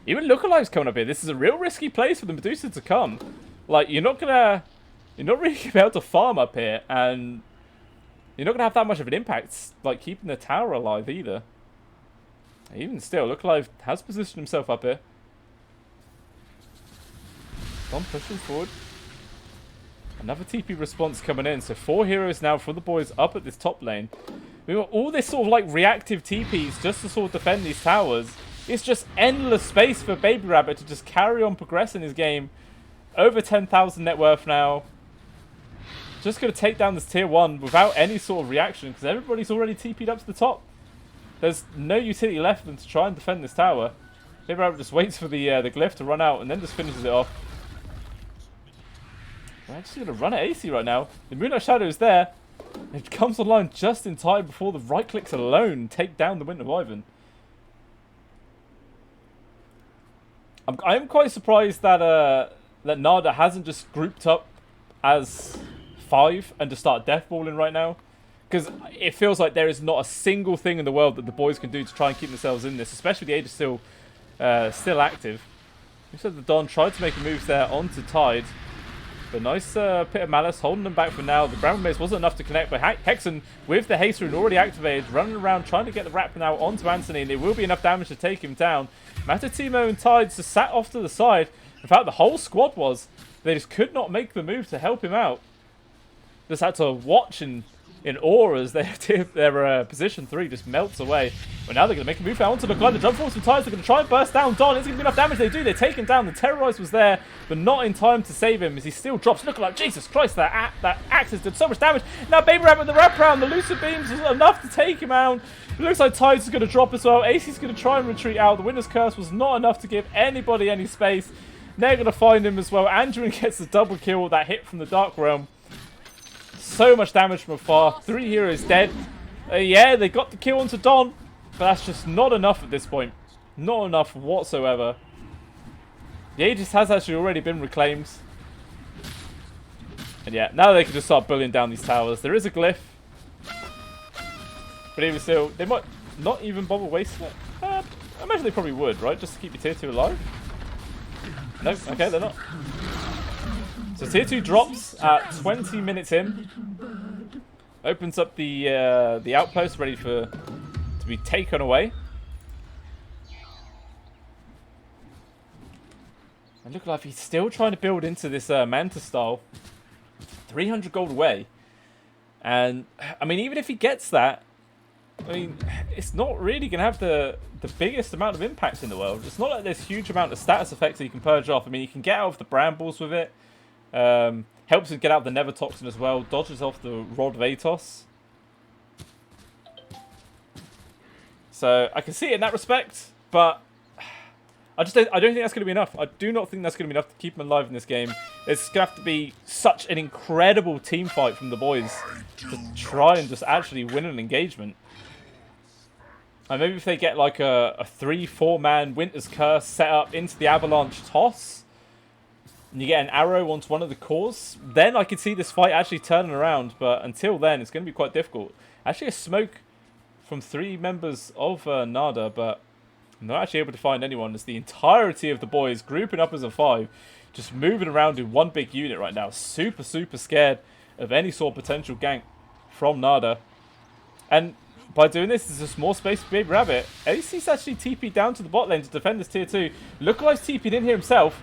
Even Look Alive's coming up here. This is a real risky place for the Medusa to come. Like, you're not really going to be able to farm up here, and you're not going to have that much of an impact, like, keeping the tower alive either. Even still, Look Alive has positioned himself up here. Don pushing forward. Another TP response coming in. So 4 heroes now for the boys up at this top lane. We've got all this sort of, like, reactive TPs just to sort of defend these towers. It's just endless space for Baby Rabbit to just carry on progressing his game. Over 10,000 net worth now. Just going to take down this tier 1 without any sort of reaction because everybody's already TP'd up to the top. There's no utility left for them to try and defend this tower. Baby Rabbit just waits for the glyph to run out and then just finishes it off. We're actually going to run at AC right now. The Moonlight Shadow is there. It comes online just in time before the right clicks alone take down the Winter Wyvern. I am quite surprised that that Nadeh hasn't just grouped up as 5 and just start deathballing right now. Because it feels like there is not a single thing in the world that the boys can do to try and keep themselves in this, especially the Age is still active. You said the Don tried to make a move there onto Tide. But nice Pit of Malice holding them back for now. The Brown Mace wasn't enough to connect, but Hexen with the Haste Rune already activated, running around trying to get the wrap now onto Anthony, and it will be enough damage to take him down. Matatimo and Tides just sat off to the side. In fact, the whole squad was. They just could not make the move to help him out. Just had to watch in awe as their position 3 just melts away. But now they're going to make a move out onto the Look Alive. The jump force from Tides. They're going to try and burst down Don. It's going to be enough damage. They do. They take him down. The Terrorize was there, but not in time to save him as he still drops. Look Alive. Jesus Christ, that axe has done so much damage. Now Baby Rabbit with the wraparound. The Lucid Beams is enough to take him out. It looks like Tides is going to drop as well. AC's going to try and retreat out. The Winter's Curse was not enough to give anybody any space. They're going to find him as well. Andrew gets the double kill with that hit from the Dark Realm. So much damage from afar. 3 heroes dead. Yeah, they got the kill onto Don, but that's just not enough at this point. Not enough whatsoever. The Aegis has actually already been reclaimed. And yeah, now they can just start bullying down these towers. There is a glyph. But even still, they might not even bother wasting it. I imagine they probably would, right? Just to keep your tier 2 alive. Nope, okay, they're not. So tier 2 drops at 20 minutes in. Opens up the outpost ready to be taken away. And look like he's still trying to build into this Manta style. 300 gold away. And, I mean, even if he gets that, I mean, it's not really going to have the biggest amount of impact in the world. It's not like there's huge amount of status effects that you can purge off. I mean, you can get out of the brambles with it. Helps him get out the Nether Toxin as well. Dodges off the Rod of Atos. So, I can see it in that respect, but I don't think that's going to be enough. I do not think that's going to be enough to keep him alive in this game. It's going to have to be such an incredible team fight from the boys to try and just actually win an engagement. And maybe if they get like a 3-4 man Winter's Curse set up into the Avalanche toss, and you get an arrow onto one of the cores, then I could see this fight actually turning around. But until then, it's going to be quite difficult. Actually, a smoke from 3 members of Nadeh, but I'm not actually able to find anyone. It's the entirety of the boys grouping up as a 5, just moving around in one big unit right now. Super, super scared of any sort of potential gank from Nadeh. And by doing this, there's just more space for Big Rabbit. AC's actually TP'd down to the bot lane to defend this tier 2. Lookalikes TP'd in here himself.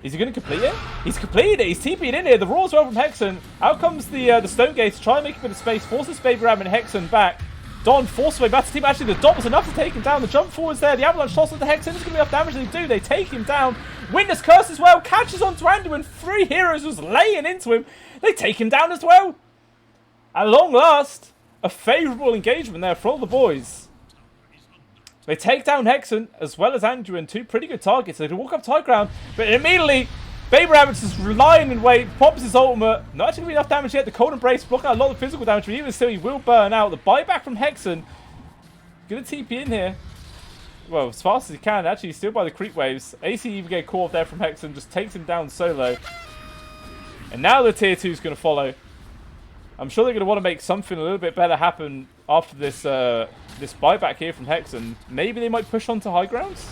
Is he going to complete it? He's completed it. He's TP'd in here. The Raw as well from Hexen. Out comes the Stone Gate to try and make a bit of space. Forces Baby Rabbit and Hexen back. Don forced away back to team. Actually, the dot was enough to take him down. The jump forwards there. The Avalanche toss into Hexen. It's going to be enough damage. They do. They take him down. Witness Curse as well. Catches onto Anduin. 3 heroes was laying into him. They take him down as well. At long last, a favourable engagement there for all the boys. They take down Hexen as well as Anduin. 2 pretty good targets. They can walk up to high ground. But immediately, Baby Rabbit's just lying in wait, pops his ultimate. Not actually going to be enough damage yet. The Cold Embrace block out a lot of physical damage, but even still, he will burn out. The buyback from Hexen. Going to TP in here. Well, as fast as he can. Actually, still by the creep waves. AC even get caught there from Hexen. Just takes him down solo. And now the tier 2 is going to follow. I'm sure they're going to want to make something a little bit better happen after this this buyback here from Hexen. Maybe they might push on to high grounds.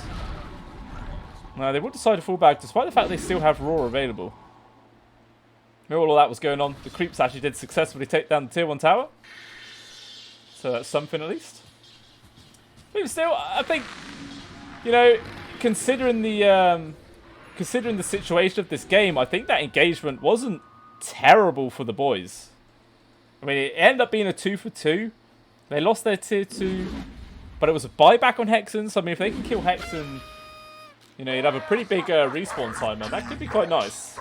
No, they will decide to fall back, despite the fact they still have Raw available. All of that was going on. The creeps actually did successfully take down the tier 1 tower. So that's something at least. But even still, I think, you know, considering the situation of this game, I think that engagement wasn't terrible for the boys. I mean, it ended up being a 2 for 2. They lost their tier 2, but it was a buyback on Hexen. So I mean, if they can kill Hexen, you know, you'd have a pretty big respawn timer. That could be quite nice.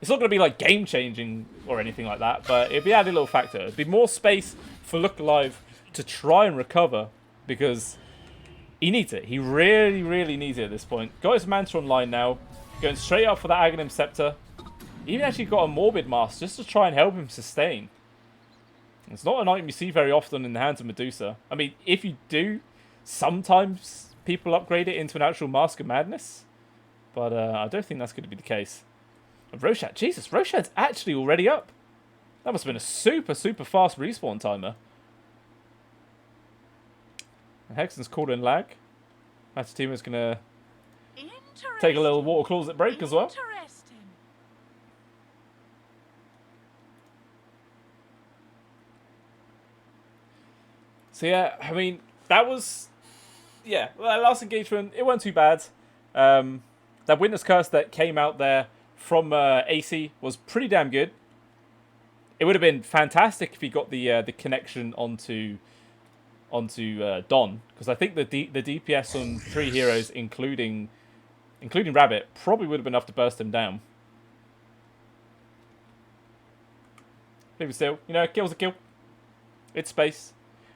It's not going to be like game-changing or anything like that, but it'd be added a little factor. It'd be more space for Look Alive to try and recover, because he needs it. He really, really needs it at this point. Got his Manta online now, going straight up for that Aghanim Scepter. Even actually got a Morbid Mask just to try and help him sustain. It's not an item you see very often in the hands of Medusa. I mean, if you do, sometimes people upgrade it into an actual Mask of Madness. But I don't think that's going to be the case. And Roshan, Jesus, Roshan's actually already up. That must have been a super, super fast respawn timer. And Hexen's called in lag. Matsutima's going to take a little water closet break as well. So yeah, I mean, that was... Yeah, well, last engagement, it wasn't too bad. That Witness Curse that came out there from AC was pretty damn good. It would have been fantastic if he got the connection onto Don, because I think the DPS on 3 heroes, including Rabbit, probably would have been enough to burst him down. Maybe still, you know, kill's a kill. It's space.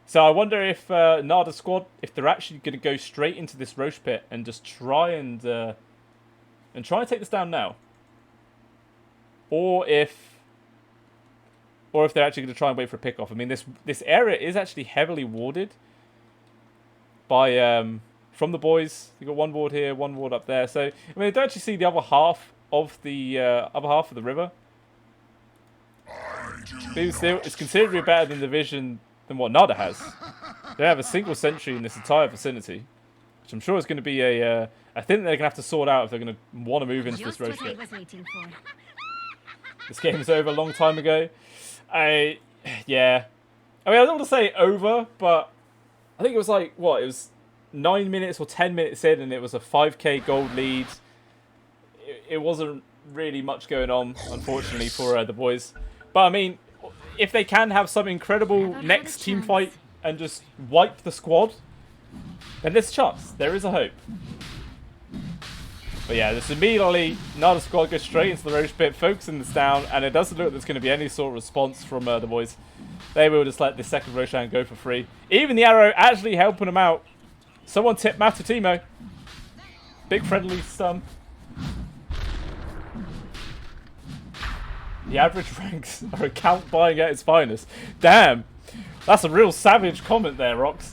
So I wonder if Nadeh squad, if they're actually going to go straight into this Roche pit and just try and take this down now, or if they're actually going to try and wait for a pick-off. I mean, this area is actually heavily warded by from the boys. You got one ward here, one ward up there. So I mean, they don't actually see the other half of the river. But still, it's considerably better than the vision than what Nadeh has. They have a single sentry in this entire vicinity, which I'm sure is going to be a thing they're going to have to sort out if they're going to want to move into this road trip. This game is over a long time ago. Yeah. I mean, I don't want to say over, but I think it was like, what? It was 9 minutes or 10 minutes in, and it was a 5k gold lead. It wasn't really much going on, unfortunately, for the boys. But, I mean, if they can have some incredible next team fight and just wipe the squad, then there's a chance. There is a hope. But yeah, this immediately, Nadeh squad goes straight into the Roche pit, focusing this down, and it doesn't look like there's going to be any sort of response from the boys. They will just let the second Roshan go for free. Even the arrow actually helping them out. Someone tip Matutimo. Big friendly stun. The average ranks are account buying at its finest. Damn. That's a real savage comment there, Rox.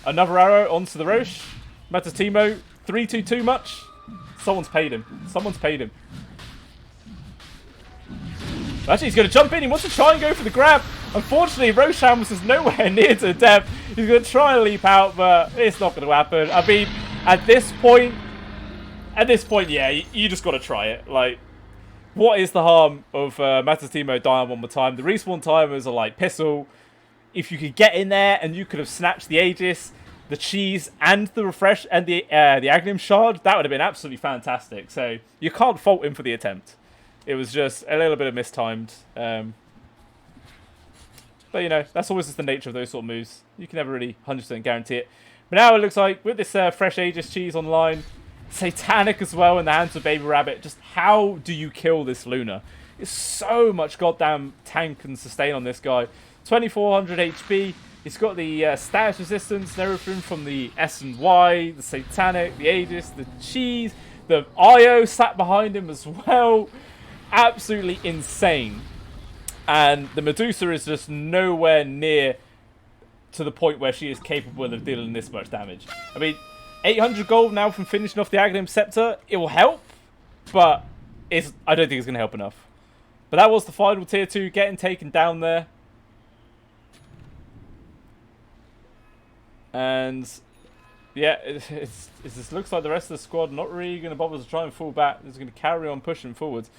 Another arrow onto the Roche. Matutimo, 3-2 too much. Someone's paid him. Someone's paid him. Actually, he's going to jump in. He wants to try and go for the grab. Unfortunately, Roshan was just nowhere near to depth. He's going to try and leap out, but it's not going to happen. I mean, at this point, yeah, you just got to try it. Like, what is the harm of Matutimo dying one more time? The respawn timers are like pistol. If you could get in there and you could have snatched the Aegis, the cheese, and the refresh, and the Aghanim shard, that would have been absolutely fantastic. So you can't fault him for the attempt. It was just a little bit of mistimed. But, you know, that's always just the nature of those sort of moves. You can never really 100% guarantee it. But now it looks like, with this fresh Aegis cheese online, Satanic as well in the hands of Baby Rabbit, just how do you kill this Luna? It's so much goddamn tank and sustain on this guy. 2400 HP. He's got the status resistance and everything from the S and Y, the Satanic, the Aegis, the cheese, the IO sat behind him as well. Absolutely insane. And the Medusa is just nowhere near to the point where she is capable of dealing this much damage. I mean, 800 gold now from finishing off the Aghanim Scepter. It will help, but I don't think it's going to help enough. But that was the final tier 2 getting taken down there. And yeah, it just looks like the rest of the squad not really going to bother to try and fall back. It's going to carry on pushing forwards.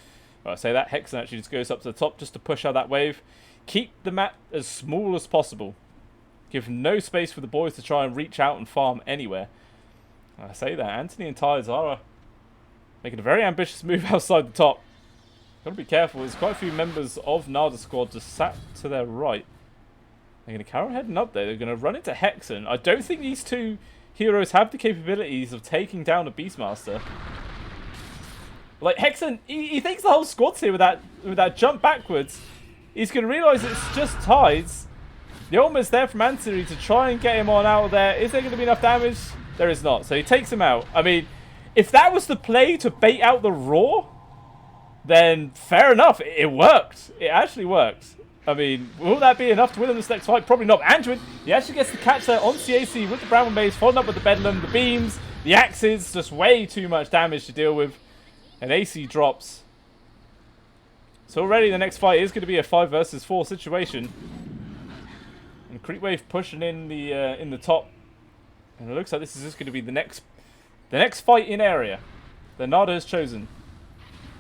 Well, I say that Hexen actually just goes up to the top just to push out that wave. Keep the map as small as possible. Give no space for the boys to try and reach out and farm anywhere. I say that Anthony and Ty Zara making a very ambitious move outside the top. Got to be careful. There's quite a few members of Nadeh's squad just sat to their right. They're going to carry on heading up there. They're going to run into Hexen. I don't think these two heroes have the capabilities of taking down a Beastmaster. Like, Hexen, he thinks the whole squad's here with that jump backwards. He's going to realise it's just Tides. The ultimate's there from Anthony to try and get him on out of there. Is there going to be enough damage? There is not. So he takes him out. I mean, if that was the play to bait out the Roar, then fair enough. It worked. It actually worked. I mean, will that be enough to win in this next fight? Probably not. Andrew, he actually gets the catch there on CAC with the Brown Maze, followed up with the Bedlam, the beams, the axes, just way too much damage to deal with. And AC drops. So already the next fight is going to be a 5 versus 4 situation. And Creepwave pushing in the top. And it looks like this is just going to be the next fight in area that Nadeh has chosen.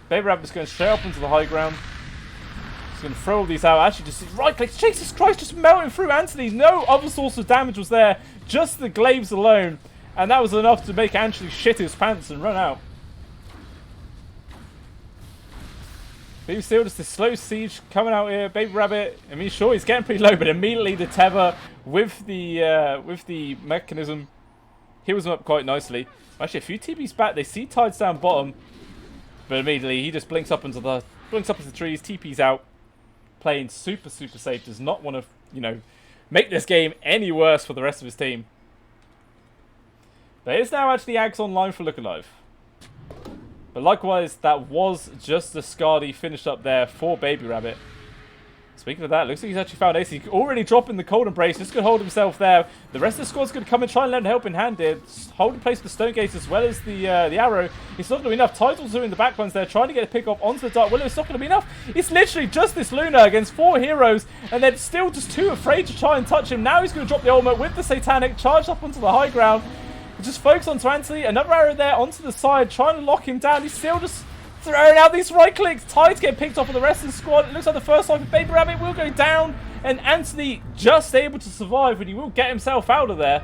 Baby Rabbit's going straight up into the high ground. He's going to throw all these out. Actually, just right click. Jesus Christ, just melting through Anthony. No other source of damage was there. Just the glaives alone. And that was enough to make Anthony shit his pants and run out. Baby still just this slow siege coming out here. Baby Rabbit, I mean, sure, he's getting pretty low, but immediately the tether with the mechanism heals him up quite nicely. Actually, a few TPs back. They see Tides down bottom, but immediately he just blinks up into the trees, TPs out, playing super safe. Does not want to, you know, make this game any worse for the rest of his team. There is now actually Ags online for Look Alive. But likewise, that was just the Scardy finish up there for Baby Rabbit. Speaking of that, looks like he's actually found AC. Already dropping the Cold Embrace, just going to hold himself there. The rest of the squad's going to come and try and lend a helping hand here. Holding place for the Stone Gates as well as the arrow. It's not going to be enough. Titles are in the back ones there, trying to get a pick off onto the Dark Willow. It's not going to be enough. It's literally just this Luna against 4 heroes, and they're still just too afraid to try and touch him. Now he's going to drop the ultimate with the Satanic, charged up onto the high ground. Just focus onto Anthony. Another arrow there onto the side, trying to lock him down. He's still just throwing out these right clicks. Tides get picked off of the rest of the squad. It looks like the first life of Baby Rabbit will go down. And Anthony just able to survive, but he will get himself out of there.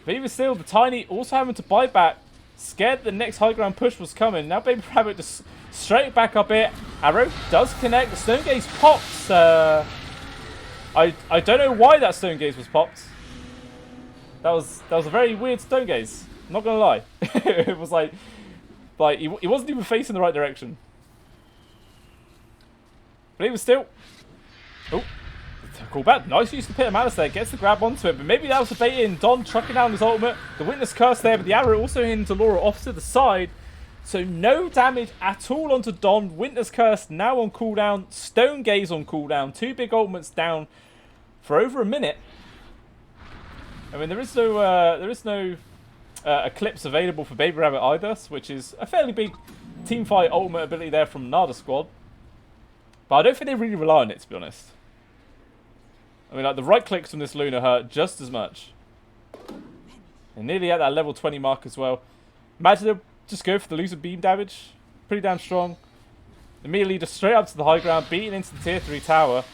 But even still, the Tiny also having to bite back. Scared the next high ground push was coming. Now Baby Rabbit just straight back up here. Arrow does connect. The Stone Gaze pops. I don't know why that Stone Gaze was popped. That was a very weird Stone Gaze. I'm not gonna lie. It was like he wasn't even facing the right direction. But even still, oh, call back. Nice use of Pit of Malice there. Gets the grab onto it, but maybe that was a bait in. Don trucking down his ultimate. The Witness Curse there, but the arrow also hitting Delora off to the side. So no damage at all onto Don. Witness Curse now on cooldown. Stone Gaze on cooldown. Two big ultimates down for over a minute. I mean, there is no Eclipse available for Baby Rabbit either, which is a fairly big teamfight ultimate ability there from Nadeh squad. But I don't think they really rely on it, to be honest. I mean, like, the right clicks from this Luna hurt just as much. And nearly at that level 20 mark as well. Imagine they'll just go for the loser beam damage. Pretty damn strong. Immediately just straight up to the high ground, beating into the tier 3 tower.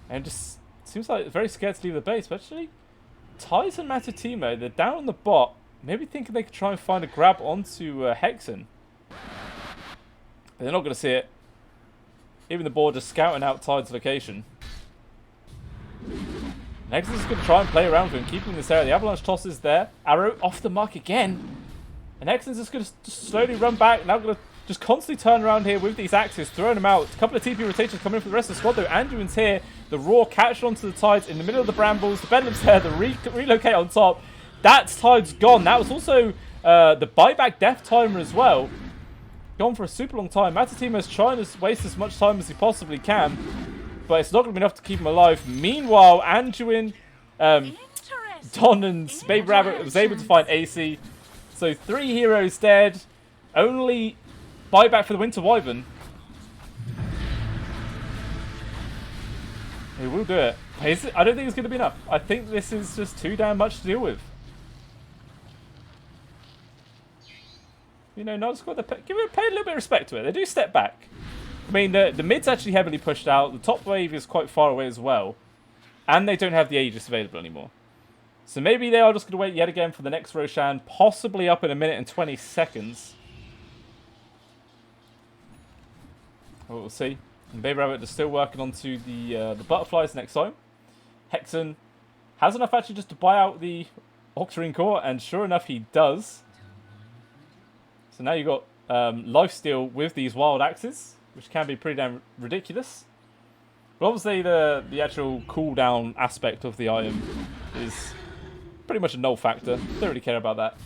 And just seems like very scared to leave the base. But actually, Ties and Matutimo, they're down on the bot. Maybe thinking they could try and find a grab onto Hexen. But they're not going to see it. Even the board just scouting out Tide's location. Nexus is going to try and play around with him, keeping this area. The avalanche toss is there. Arrow off the mark again. And Hexen's just going to just slowly run back. Now going to just constantly turn around here with these axes, throwing them out. A couple of TP rotations coming in for the rest of the squad though. Andrewin's here. The Raw catched onto the Tides in the middle of the brambles. The Bedlam's there. The relocate on top. That's Tides gone. That was also the buyback death timer as well. Gone for a super long time. Matutimo's trying to waste as much time as he possibly can, but it's not going to be enough to keep him alive. Meanwhile, Anduin, Don and Baby Rabbit was able to find AC. So 3 heroes dead. Only buyback for the Winter Wyvern. He will do it. I don't think it's going to be enough. I think this is just too damn much to deal with. You know, Nadeh squad, pay a little bit of respect to it. They do step back. I mean, the mid's actually heavily pushed out. The top wave is quite far away as well. And they don't have the Aegis available anymore. So maybe they are just going to wait yet again for the next Roshan, possibly up in 1 minute and 20 seconds. We'll see. And Baby Rabbit is still working onto the butterflies next time. Hexen has enough actually just to buy out the Octarine Core, and sure enough he does. So now you've got lifesteal with these wild axes, which can be pretty damn ridiculous. But obviously the actual cooldown aspect of the item is pretty much a null factor. Don't really care about that.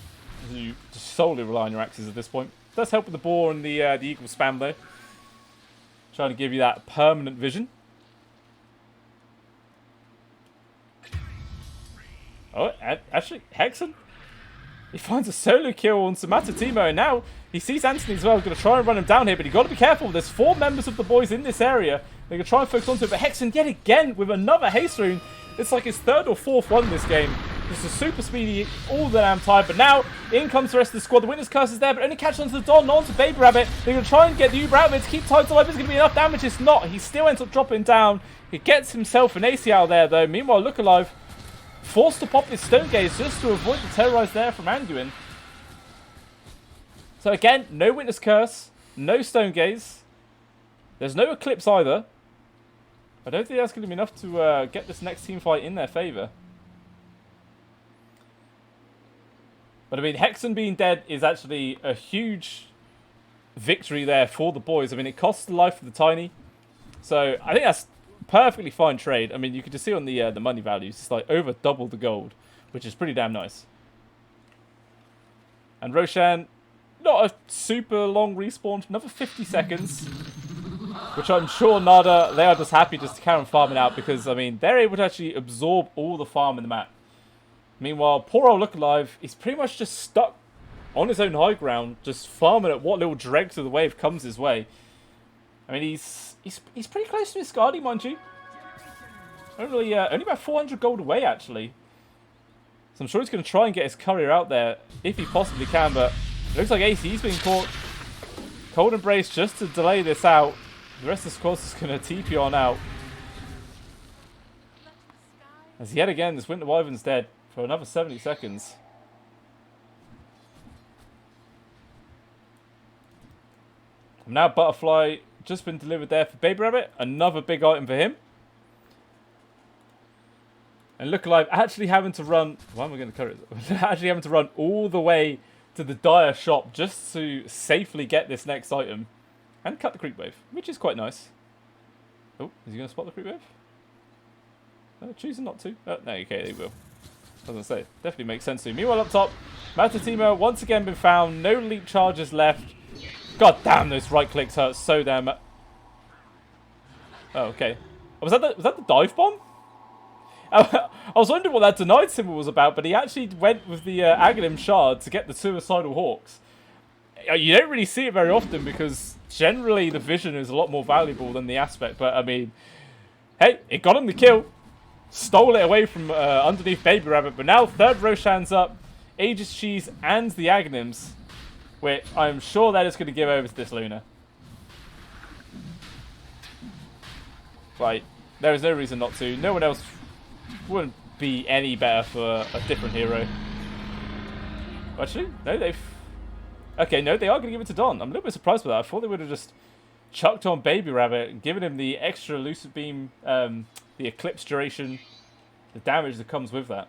You just solely rely on your axes at this point. Does help with the boar and the eagle spam though. Trying to give you that permanent vision. Oh, actually, Hexen. He finds a solo kill on Matutimo, and now he sees Anthony as well. He's going to try and run him down here, but you've got to be careful. There's 4 members of the boys in this area. They're going to try and focus onto it, but Hexen yet again with another haste rune. It's like his 3rd or 4th one this game. This is super speedy all the damn time, but now in comes the rest of the squad. The Witness Curse is there, but only catches onto the Don, not onto Baby Rabbit. They're going to try and get the Uber out of it to keep Tides alive. It's going to be enough damage. It's not. He still ends up dropping down. He gets himself an AC out there, though. Meanwhile, Look Alive forced to pop his Stone Gaze just to avoid the Terrorize there from Anduin. So again, no Witness Curse, no Stone Gaze. There's no Eclipse either. I don't think that's going to be enough to get this next team fight in their favour. But I mean, Hexen being dead is actually a huge victory there for the boys. I mean, it costs the life of the Tiny. So I think that's perfectly fine trade. I mean, you can just see on the money values, it's like over double the gold, which is pretty damn nice. And Roshan, not a super long respawn, another 50 seconds. Which I'm sure Nadeh, they are just happy just to carry on farming out because, I mean, they're able to actually absorb all the farm in the map. Meanwhile, poor old Look Alive, he's pretty much just stuck on his own high ground, just farming at what little dregs of the wave comes his way. I mean, he's pretty close to his Skadi, mind you. Only about 400 gold away, actually. So I'm sure he's going to try and get his courier out there if he possibly can, but it looks like AC's being caught. Cold Embrace just to delay this out. The rest of the squad is going to TP on out. As yet again, this Winter Wyvern's dead for another 70 seconds. Now Butterfly just been delivered there for Baby Rabbit. Another big item for him. And Look Alive actually having to run... Why am I going to cover it? Actually having to run all the way to the Dire shop just to safely get this next item. And cut the creep wave, which is quite nice. Oh, is he going to spot the creep wave? Choosing not to. Oh, no, okay, they will. I was going to say, definitely makes sense to me. Meanwhile, up top, Matatimo once again been found. No leap charges left. God damn, those right clicks hurt so damn. Oh, okay. Was that the dive bomb? I was wondering what that denied symbol was about, but he actually went with the Aghanim shard to get the suicidal hawks. You don't really see it very often because generally the vision is a lot more valuable than the aspect. But I mean, hey, it got him the kill. Stole it away from underneath Baby Rabbit, but now third Roshan's up, Aegis Cheese and the Aghanims, which I'm sure that is going to give over to this Luna. Right, there is no reason not to. No one else wouldn't be any better for a different hero. Actually, no, they've... Okay, no, they are going to give it to Don. I'm a little bit surprised by that. I thought they would have just chucked on Baby Rabbit and given him the extra elusive beam, the eclipse duration, the damage that comes with that.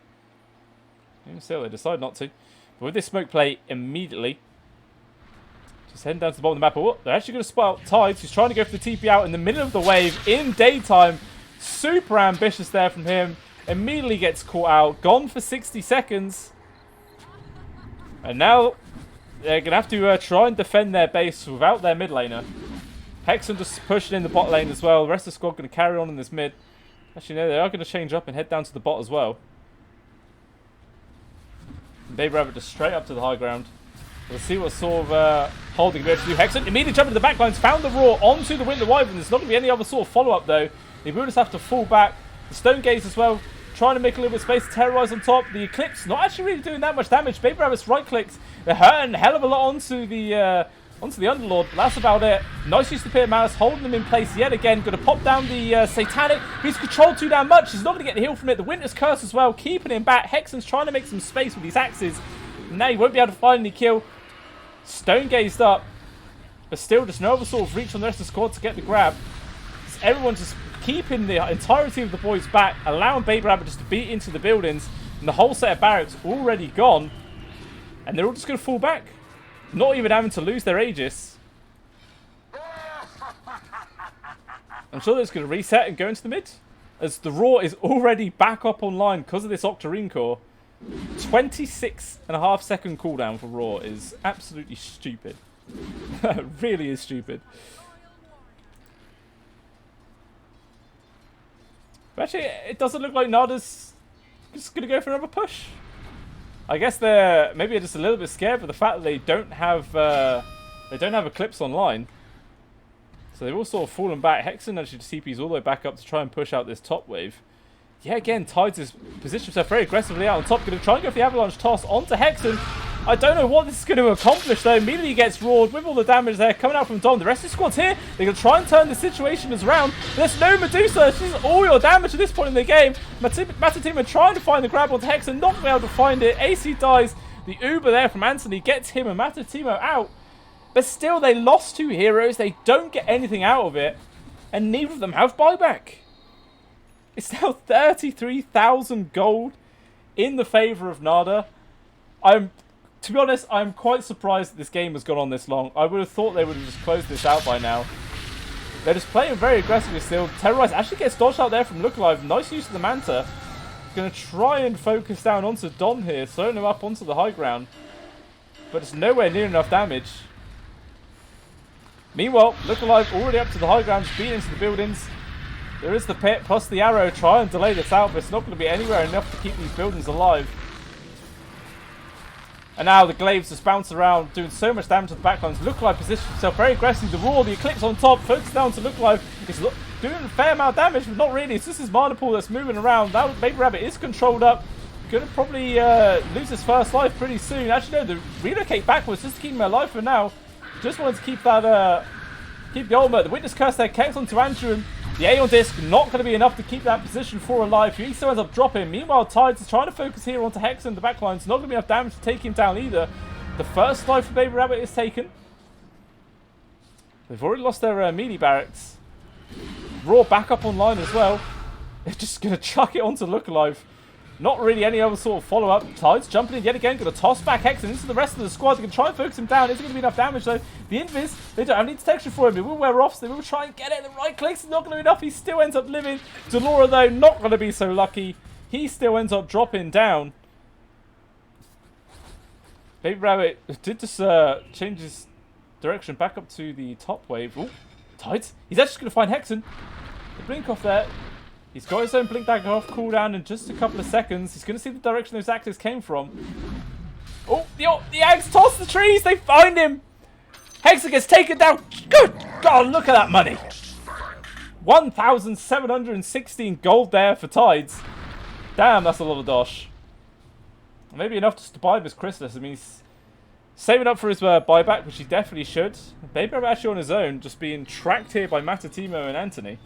Even still, they decide not to. But with this smoke play immediately, just heading down to the bottom of the map. Oh, they're actually going to spot out Tides. He's trying to go for the TP out in the middle of the wave in daytime. Super ambitious there from him. Immediately gets caught out. Gone for 60 seconds. And now they're going to have to try and defend their base without their mid laner. Hexen just pushing in the bot lane as well. The rest of the squad going to carry on in this mid. Actually, no, they are going to change up and head down to the bot as well. And Baby Rabbit just straight up to the high ground. We'll see what sort of holding will be able to do. Hexen immediately jumping to the backlines, found the Roar onto the Winter Wyvern. There's not going to be any other sort of follow-up though. They will just have to fall back. The Stone Gaze as well, trying to make a little bit of space to terrorize on top. The Eclipse not actually really doing that much damage. Baby Rabbit's right clicks. They're hurting a hell of a lot onto the Underlord, but that's about it. Nice use of the Pit of Malice, holding them in place yet again. Going to pop down the Satanic. He's controlled too damn much. He's not going to get the heal from it. The Winter's Curse as well, keeping him back. Hexen's trying to make some space with these axes. Now he won't be able to find any kill. Stone Gazed up, but still just no other sort of reach on the rest of the squad to get the grab. So everyone's just keeping the entirety of the boys back, allowing Baby Rabbit just to beat into the buildings, and the whole set of barracks already gone, and they're all just going to fall back, not even having to lose their Aegis. I'm sure they're just going to reset and go into the mid, as the Roar is already back up online because of this Octarine core. 26.5 second cooldown for Roar is absolutely stupid. It really is stupid. But actually, it doesn't look like Nadeh's just going to go for another push. I guess they're maybe just a little bit scared for the fact that they don't have Eclipse online. So they've all sort of fallen back. Hexen actually TPs all the way back up to try and push out this top wave. Yeah, again, Tides has positioned himself very aggressively out on top. Going to try and go for the Avalanche toss onto Hexen. I don't know what this is going to accomplish, though. Immediately he gets roared with all the damage there coming out from Dom. The rest of the squad's here. They're going to try and turn the situation around. There's no Medusa. She's all your damage at this point in the game. Matatima trying to find the grab onto Hexen. Not being able to find it. AC dies. The Uber there from Anthony gets him and Matatimo out. But still, they lost two heroes. They don't get anything out of it. And neither of them have buyback. It's now 33,000 gold in the favour of Nadeh. To be honest, I'm quite surprised that this game has gone on this long. I would have thought they would have just closed this out by now. They're just playing very aggressively still. Terrorize actually gets dodged out there from Look Alive. Nice use of the Manta. Going to try and focus down onto Don here, throwing him up onto the high ground. But it's nowhere near enough damage. Meanwhile, Look Alive already up to the high ground, just beating into the buildings. There is the pit, plus the arrow. Try and delay this out, but it's not going to be anywhere enough to keep these buildings alive. And now the glaives just bounce around, doing so much damage to the backlines. Look Alive positions himself very aggressively. The Roar, the Eclipse on top, focus down to Look Alive. He's doing a fair amount of damage, but not really. It's just his mana pool that's moving around. That Baby Rabbit is controlled up. going to probably lose his first life pretty soon. Actually, no, the relocate backwards just to keep him alive for now. Just wanted to keep that, keep the ultimate. The Witness Curse there connects onto Andrew. The Aeon Disc not going to be enough to keep that position for alive. He still ends up dropping. Meanwhile, Tides is trying to focus here onto Hex in the backline. It's not going to be enough damage to take him down either. The first life for Baby Rabbit is taken. They've already lost their melee barracks. Raw back up online as well. They're just going to chuck it onto Look Alive. Not really any other sort of follow-up. Tides jumping in yet again. Going to toss back Hexen into the rest of the squad. They can try and focus him down. Isn't going to be enough damage though. The Invis, they don't have any detection for him. They will wear off. So they will try and get it. The right clicks. It's not going to be enough. He still ends up living. Delora though, not going to be so lucky. He still ends up dropping down. Baby Rabbit did just change his direction back up to the top wave. Ooh, Tides. He's actually going to find Hexen. The blink off there. He's got his own blink back off cooldown in just a couple of seconds. He's going to see the direction those axes came from. Oh, the axe tossed the trees. They find him. Hexen gets taken down. Good God, look at that money. 1,716 gold there for Tides. Damn, that's a lot of dosh. Maybe enough just to buy him his Chrysalis. I mean, he's saving up for his buyback, which he definitely should. Baby Rabbit actually on his own, just being tracked here by Matatimo and Anthony.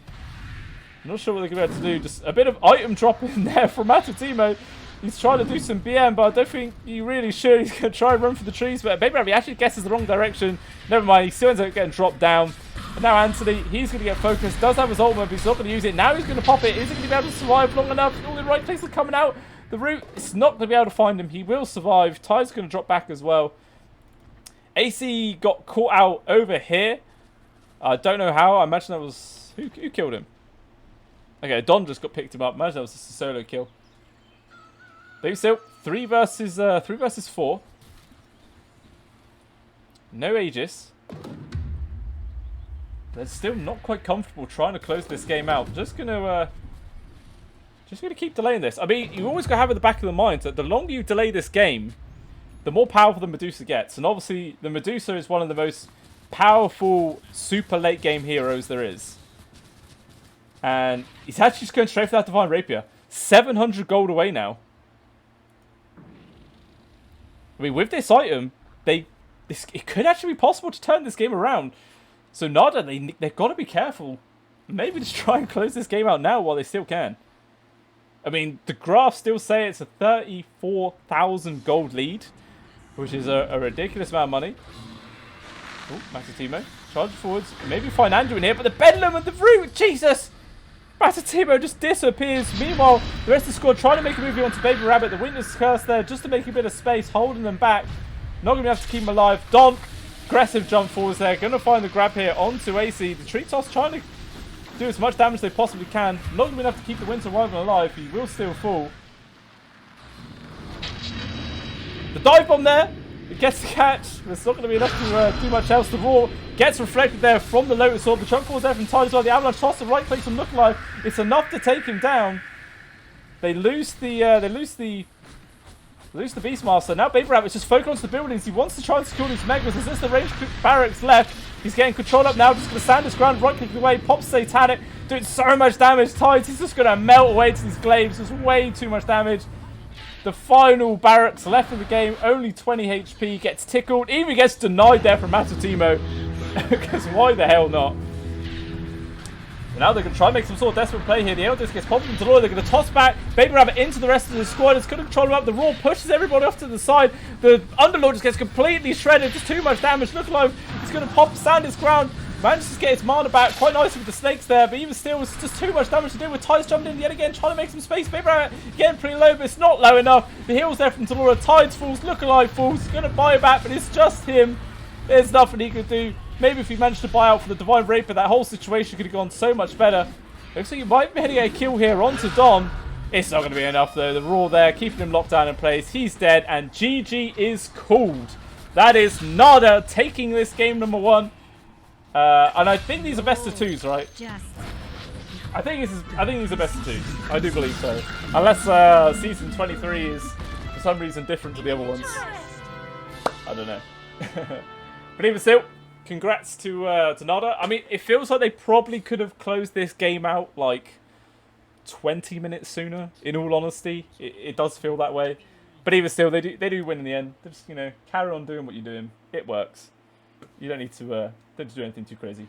I'm not sure what they're going to be able to do. Just a bit of item drop in there from Matatimo. He's trying to do some BM, but I don't think he really should. He's going to try and run for the trees, but Baby Rabbit actually guesses the wrong direction. Never mind, he still ends up getting dropped down. And now Anthony, he's going to get focused. Does have his ultimate, but he's not going to use it. Now he's going to pop it. Is he going to be able to survive long enough? All the right places are coming out. The route, it's not going to be able to find him. He will survive. Ty's going to drop back as well. AC got caught out over here. I don't know how. I imagine that was... Who killed him? Okay, Don just got picked him up. Imagine that was just a solo kill. Baby still 3 versus 4. No Aegis. They're still not quite comfortable trying to close this game out. Just gonna keep delaying this. I mean, you always gotta have at the back of the mind that the longer you delay this game, the more powerful the Medusa gets. And obviously, the Medusa is one of the most powerful super late game heroes there is. And he's actually just going straight for that Divine Rapier. 700 gold away now. I mean, with this item, it could actually be possible to turn this game around. So Nadeh, they've got to be careful. Maybe just try and close this game out now while they still can. I mean, the graphs still say it's a 34,000 gold lead, which is a ridiculous amount of money. Oh, Matatimo. Charge forwards. Maybe find Andrew in here, but the Bedlam and the root, Jesus! Matatimo just disappears. Meanwhile, the rest of the squad trying to make a move onto Baby Rabbit. The Witness Curse there just to make a bit of space, holding them back. Not going to be able to keep him alive. Don, aggressive jump forwards there. Going to find the grab here onto AC. The Tree Toss trying to do as much damage as they possibly can. Not going to be enough to keep the Winter Wyvern alive. He will still fall. The dive bomb there. It gets the catch. There's not going to be enough to do much else. The Raw gets reflected there from the Lotus Orb. The Chunk falls there from Tide as well. The Avalanche toss the right place from Look Alive. It's enough to take him down. They lose the Beastmaster. Now Baby Rabbit's just focused onto the buildings. He wants to try and secure these Megas. There's just the range barracks left. He's getting control up now. Just going to stand his ground, right clicking away. Pops Satanic, doing so much damage. Tides, he's just going to melt away to these glaives. There's way too much damage. The final barracks left in the game, only 20 HP, gets tickled, even gets denied there from Matatimo, because why the hell not? And now they're going to try and make some sort of desperate play here. The Eldest gets popped into the door. They're going to toss back Baby Rabbit into the rest of the squad. It's going to control him up. The Raw pushes everybody off to the side. The Underlord just gets completely shredded. Just too much damage. Look alive. He's going to pop, stand his ground. Manages to get his mana back quite nicely with the snakes there, but even still, it's just too much damage to do with Tides jumping in yet again, trying to make some space. Baby Rabbit getting pretty low, but it's not low enough. The heals there from Delora. Tides falls, Look Alive falls. He's going to buy back, but it's just him. There's nothing he could do. Maybe if he managed to buy out for the Divine Rapier, that whole situation could have gone so much better. Looks like you might be hitting a kill here onto Dom. It's not going to be enough though. The Raw there, keeping him locked down in place. He's dead, and GG is called. That is Nadeh taking this game number 1. And I think these are best of 2s, right? I think these are best of 2s. I do believe so. Unless season 23 is for some reason different to the other ones. I don't know. But even still, congrats to Nadeh. I mean, it feels like they probably could have closed this game out like 20 minutes sooner, in all honesty. It does feel that way. But even still, they do win in the end. They just, carry on doing what you're doing. It works. You don't need to do anything too crazy.